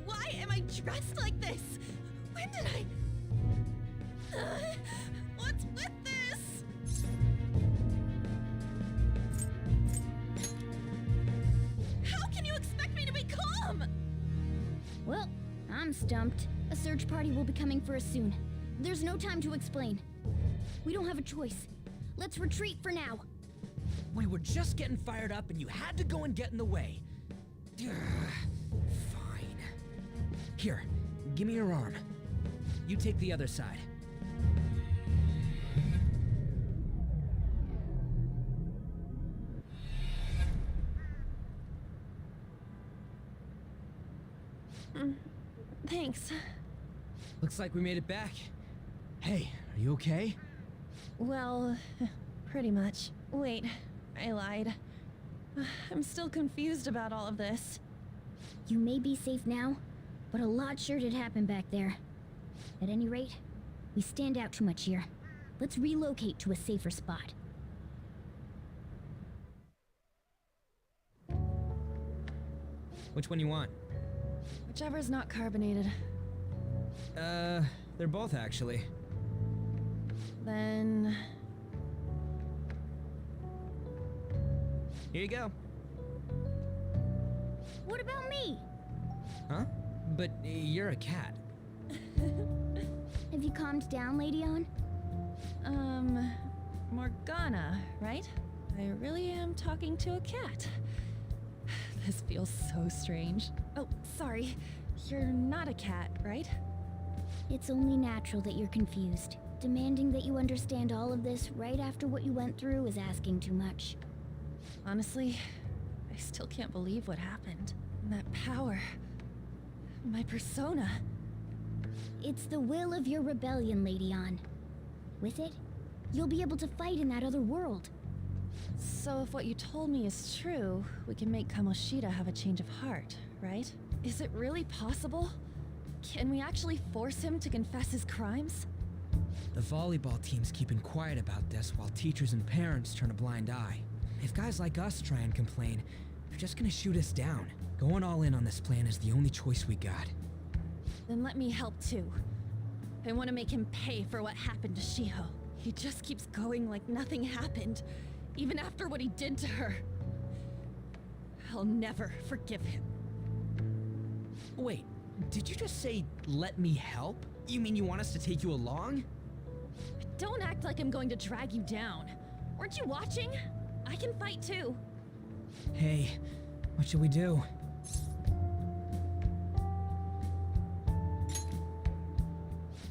Why am I dressed like this? When did I... what's with this? How can you expect me to be calm? Well, I'm stumped. A search party will be coming for us soon. There's no time to explain. We don't have a choice. Let's retreat for now. We were just getting fired up and you had to go and get in the way. Ugh, fine. Here, give me your arm. You take the other side. Thanks. Looks like we made it back. Hey, are you okay? Well, pretty much. Wait, I lied. I'm still confused about all of this. You may be safe now, but a lot sure did happen back there. At any rate, we stand out too much here. Let's relocate to a safer spot. Which one you want? Whichever's not carbonated. They're both actually. Then... Here you go. What about me? Huh? But you're a cat. Have you calmed down, Lady On? Morgana, right? I really am talking to a cat. This feels so strange. Oh, sorry. You're not a cat, right? It's only natural that you're confused. Demanding that you understand all of this right after what you went through is asking too much. Honestly, I still can't believe what happened. That power. My persona. It's the will of your rebellion, Lady On. With it, you'll be able to fight in that other world. So if what you told me is true, we can make Kamoshida have a change of heart, right? Is it really possible? Can we actually force him to confess his crimes? The volleyball team's keeping quiet about this while teachers and parents turn a blind eye. If guys like us try and complain, they're just gonna shoot us down. Going all in on this plan is the only choice we got. Then let me help too. I want to make him pay for what happened to Shiho. He just keeps going like nothing happened, even after what he did to her. I'll never forgive him. Wait, did you just say, let me help? You mean you want us to take you along? Don't act like I'm going to drag you down. Weren't you watching? I can fight too. Hey, what should we do?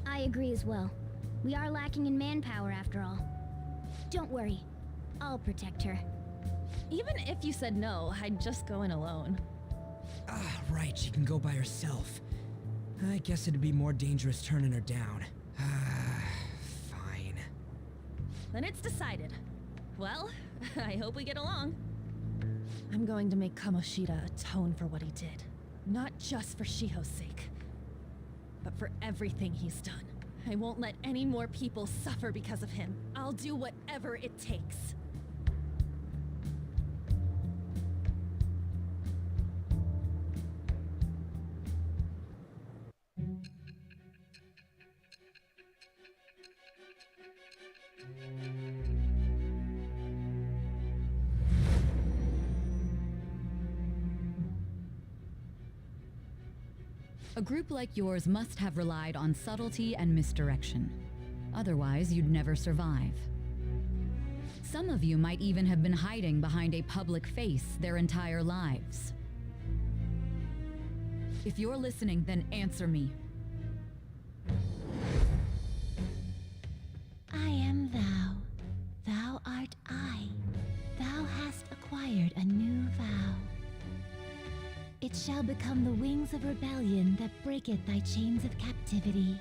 I agree as well. We are lacking in manpower after all. Don't worry. I'll protect her. Even if you said no, I'd just go in alone. Ah, right, she can go by herself. I guess it'd be more dangerous turning her down. Fine. Then it's decided. Well, I hope we get along. I'm going to make Kamoshida atone for what he did. Not just for Shiho's sake, but for everything he's done. I won't let any more people suffer because of him. I'll do whatever it takes. A group like yours must have relied on subtlety and misdirection. Otherwise, you'd never survive. Some of you might even have been hiding behind a public face their entire lives. If you're listening, then answer me. I am thou. Thou art I. Thou hast acquired a new vow. shall become the wings of rebellion that breaketh thy chains of captivity.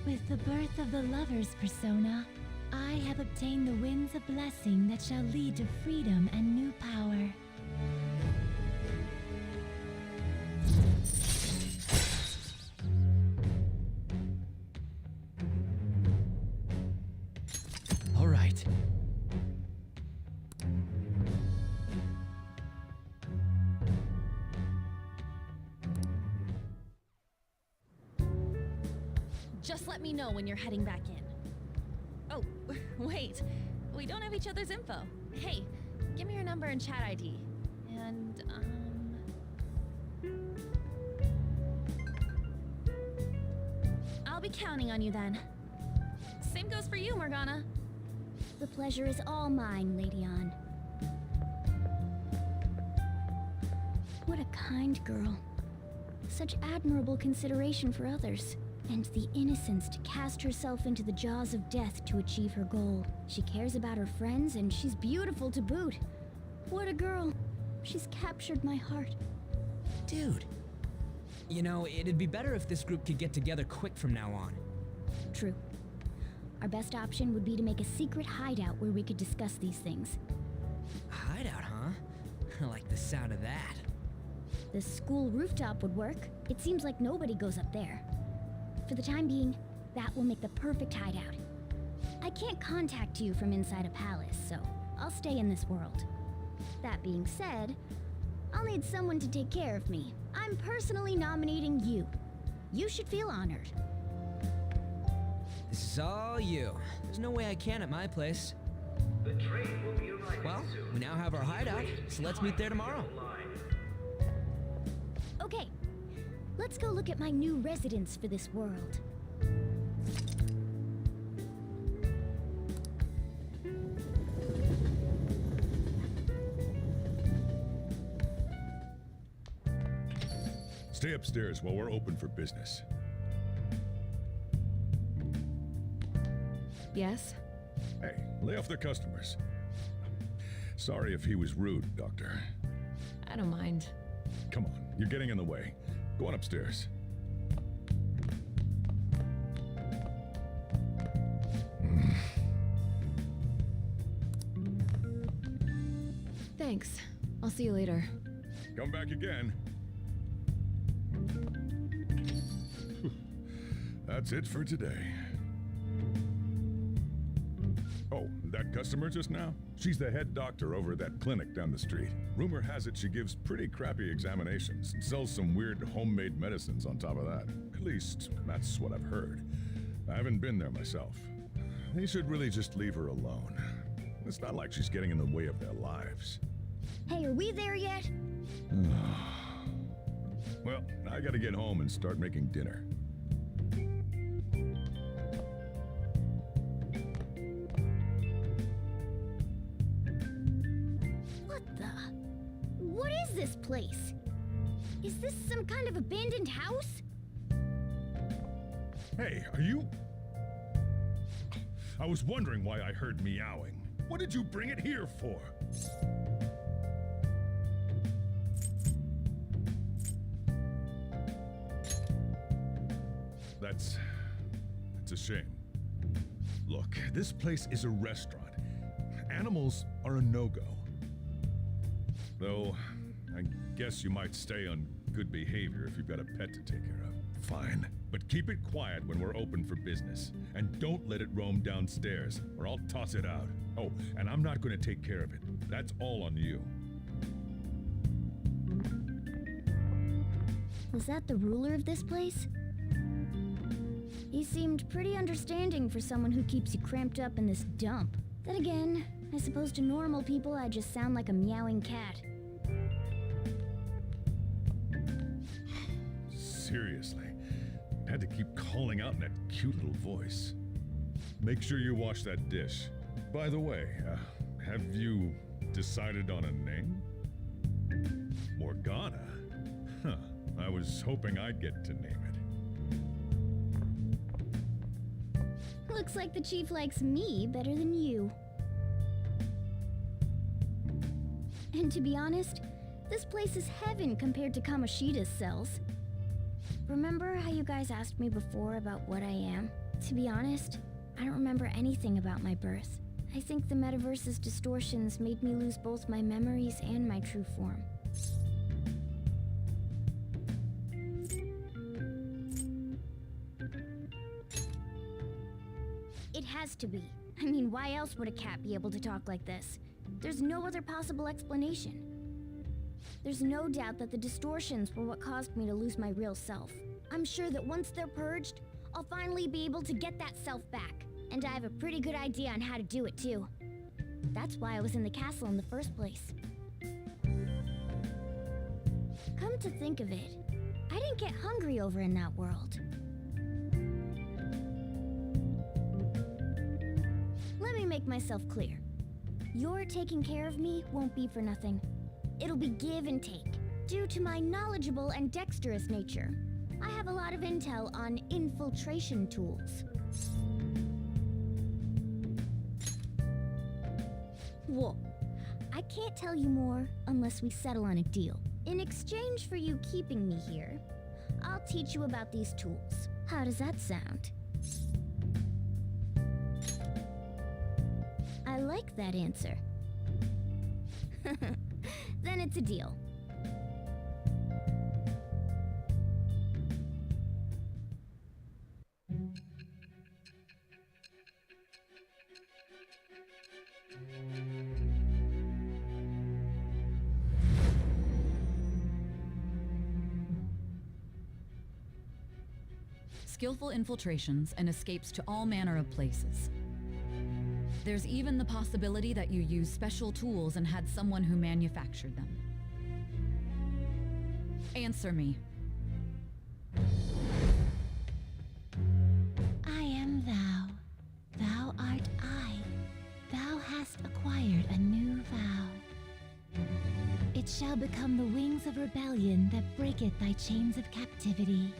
With the birth of the lover's persona, I have obtained the winds of blessing that shall lead to freedom and new power. All right. Just let me know when you're heading back in. Oh, wait. We don't have each other's info. Hey, give me your number and chat ID. And, I'll be counting on you then. Same goes for you, Morgana. The pleasure is all mine, Lady Ann. What a kind girl. Such admirable consideration for others. And the innocence to cast herself into the jaws of death to achieve her goal. She cares about her friends, and she's beautiful to boot. What a girl. She's captured my heart. Dude. You know, it'd be better if this group could get together quick from now on. True. Our best option would be to make a secret hideout where we could discuss these things. A hideout, huh? I like the sound of that. The school rooftop would work. It seems like nobody goes up there. For the time being, that will make the perfect hideout. I can't contact you from inside a palace, so I'll stay in this world. That being said, I'll need someone to take care of me. I'm personally nominating you. You should feel honored. This is all you. There's no way I can at my place. The train will be arriving Well, soon. we now have our hideout, so let's meet there tomorrow. Okay, let's go look at my new residence for this world. Stay upstairs while we're open for business. Yes? Hey, lay off the customers. Sorry if he was rude, Doctor. I don't mind. Come on, you're getting in the way. Go on upstairs. Thanks. I'll see you later. Come back again. That's it for today. Oh, that customer just now? She's the head doctor over at that clinic down the street. Rumor has it she gives pretty crappy examinations and sells some weird homemade medicines on top of that. At least, that's what I've heard. I haven't been there myself. They should really just leave her alone. It's not like she's getting in the way of their lives. Hey, are we there yet? Well, I gotta get home and start making dinner. What is this place? Is this some kind of abandoned house? Hey, are you... I was wondering why I heard meowing. What did you bring it here for? That's a shame. Look, this place is a restaurant. Animals are a no-go. Though, I guess you might stay on good behavior if you've got a pet to take care of. Fine. But keep it quiet when we're open for business. And don't let it roam downstairs, or I'll toss it out. Oh, and I'm not going to take care of it. That's all on you. Was that the ruler of this place? He seemed pretty understanding for someone who keeps you cramped up in this dump. Then again, I suppose to normal people I just sound like a meowing cat. Seriously, had to keep calling out in that cute little voice. Make sure you wash that dish. By the way, have you decided on a name? Morgana? Huh, I was hoping I'd get to name it. Looks like the chief likes me better than you. And to be honest, This place is heaven compared to Kamoshida's cells. Remember how you guys asked me before about what I am? To be honest, I don't remember anything about my birth. I think the metaverse's distortions made me lose both my memories and my true form. It has to be. I mean, why else would a cat be able to talk like this? There's no other possible explanation. There's no doubt that the distortions were what caused me to lose my real self. I'm sure that once they're purged, I'll finally be able to get that self back. And I have a pretty good idea on how to do it too. That's why I was in the castle in the first place. Come to think of it, I didn't get hungry over in that world. Let me make myself clear. Your taking care of me won't be for nothing. It'll be give and take. Due to my knowledgeable and dexterous nature, I have a lot of intel on infiltration tools. Whoa. I can't tell you more unless we settle on a deal. In exchange for you keeping me here, I'll teach you about these tools. How does that sound? I like that answer. Then it's a deal. Skillful infiltrations and escapes to all manner of places. There's even the possibility that you used special tools and had someone who manufactured them. Answer me. I am thou. Thou art I. Thou hast acquired a new vow. It shall become the wings of rebellion that breaketh thy chains of captivity.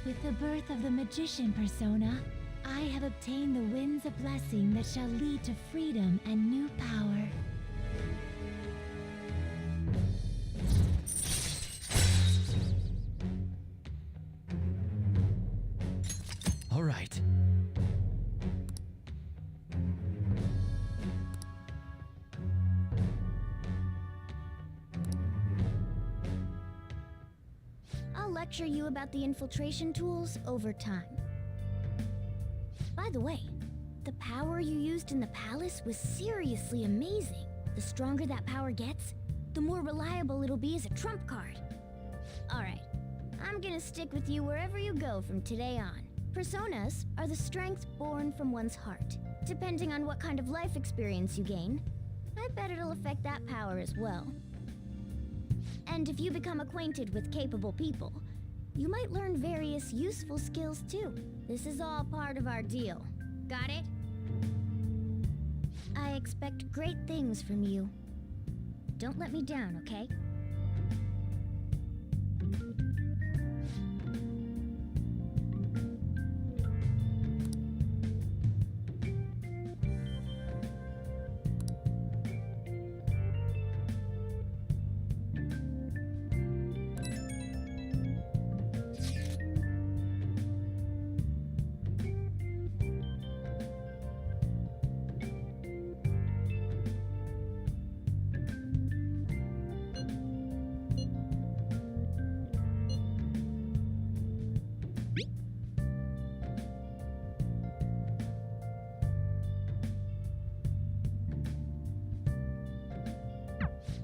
With the birth of the magician persona, I have obtained the winds of blessing that shall lead to freedom and new power. All right. I'll lecture you about the infiltration tools over time. By the way, the power you used in the palace was seriously amazing. The stronger that power gets, the more reliable it'll be as a trump card. Alright, I'm gonna stick with you wherever you go from today on. Personas are the strength born from one's heart. Depending on what kind of life experience you gain, I bet it'll affect that power as well. And if you become acquainted with capable people, you might learn various useful skills too. This is all part of our deal. Got it? I expect great things from you. Don't let me down, okay?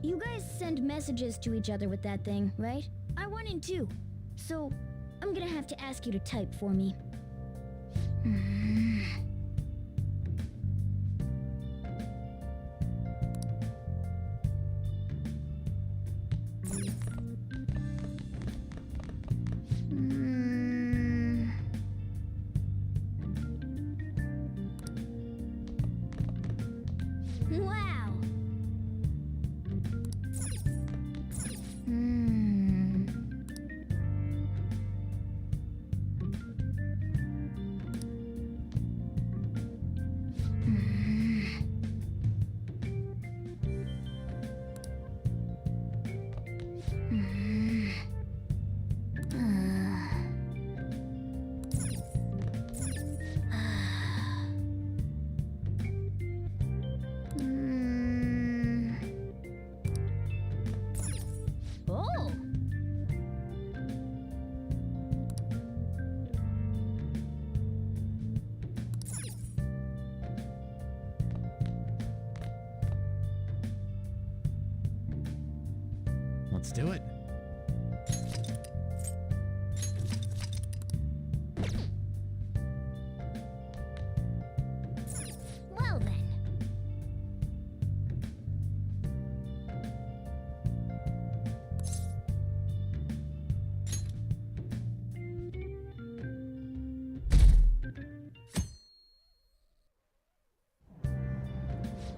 You guys send messages to each other with that thing, right? I want in too. So, I'm gonna have to ask you to type for me. Wow! Let's do it. Well then.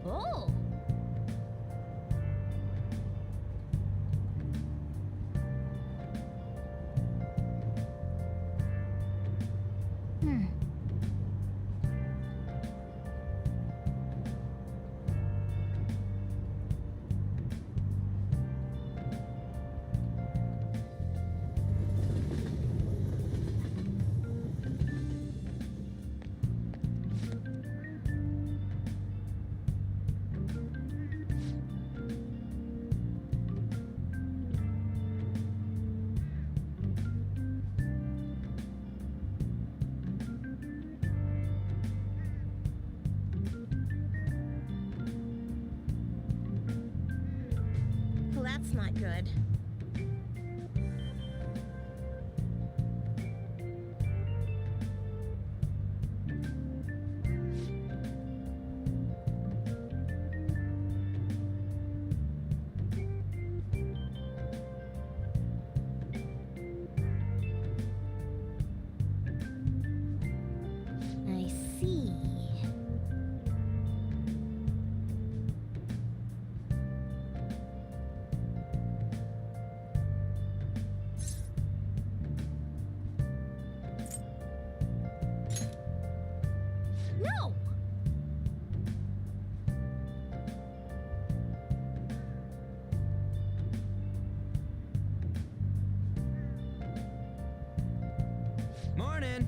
Oh! Hmm. Well, that's not good. I see. No! Morning.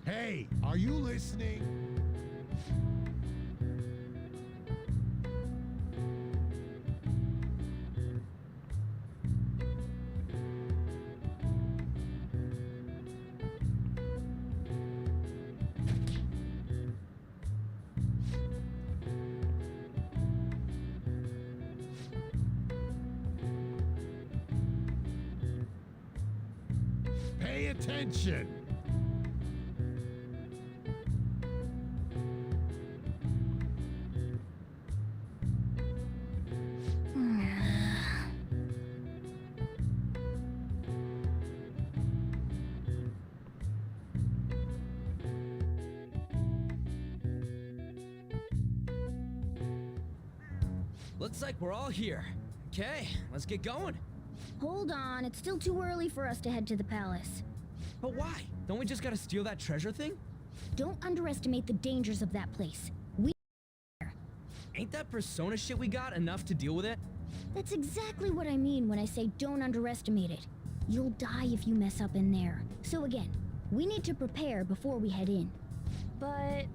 Hey, are you listening? Pay attention. Looks like we're all here. Okay, let's get going. Hold on, it's still too early for us to head to the palace. But why? Don't we just gotta steal that treasure thing? Don't underestimate the dangers of that place. Ain't that persona shit we got enough to deal with it? That's exactly what I mean when I say don't underestimate it. You'll die if you mess up in there. So again, we need to prepare before we head in. But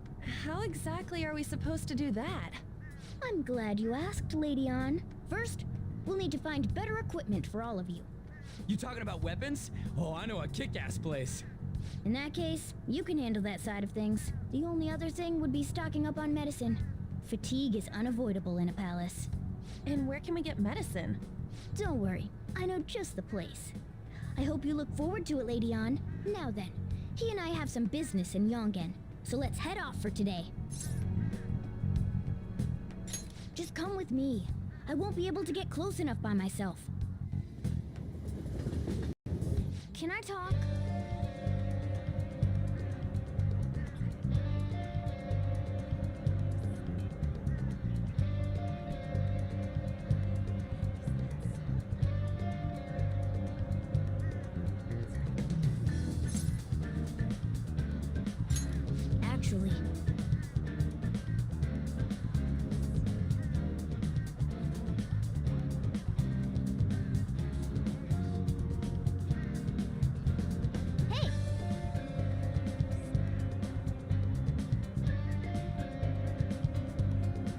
how exactly are we supposed to do that? I'm glad you asked, Lady Ann. First, we'll need to find better equipment for all of you. You talking about weapons? Oh, I know a kick-ass place. In that case, you can handle that side of things. The only other thing would be stocking up on medicine. Fatigue is unavoidable in a palace. And where can we get medicine? Don't worry, I know just the place. I hope you look forward to it, Lady An. Now then, he and I have some business in Yongen, so let's head off for today. Just come with me. I won't be able to get close enough by myself. Can I talk? Actually,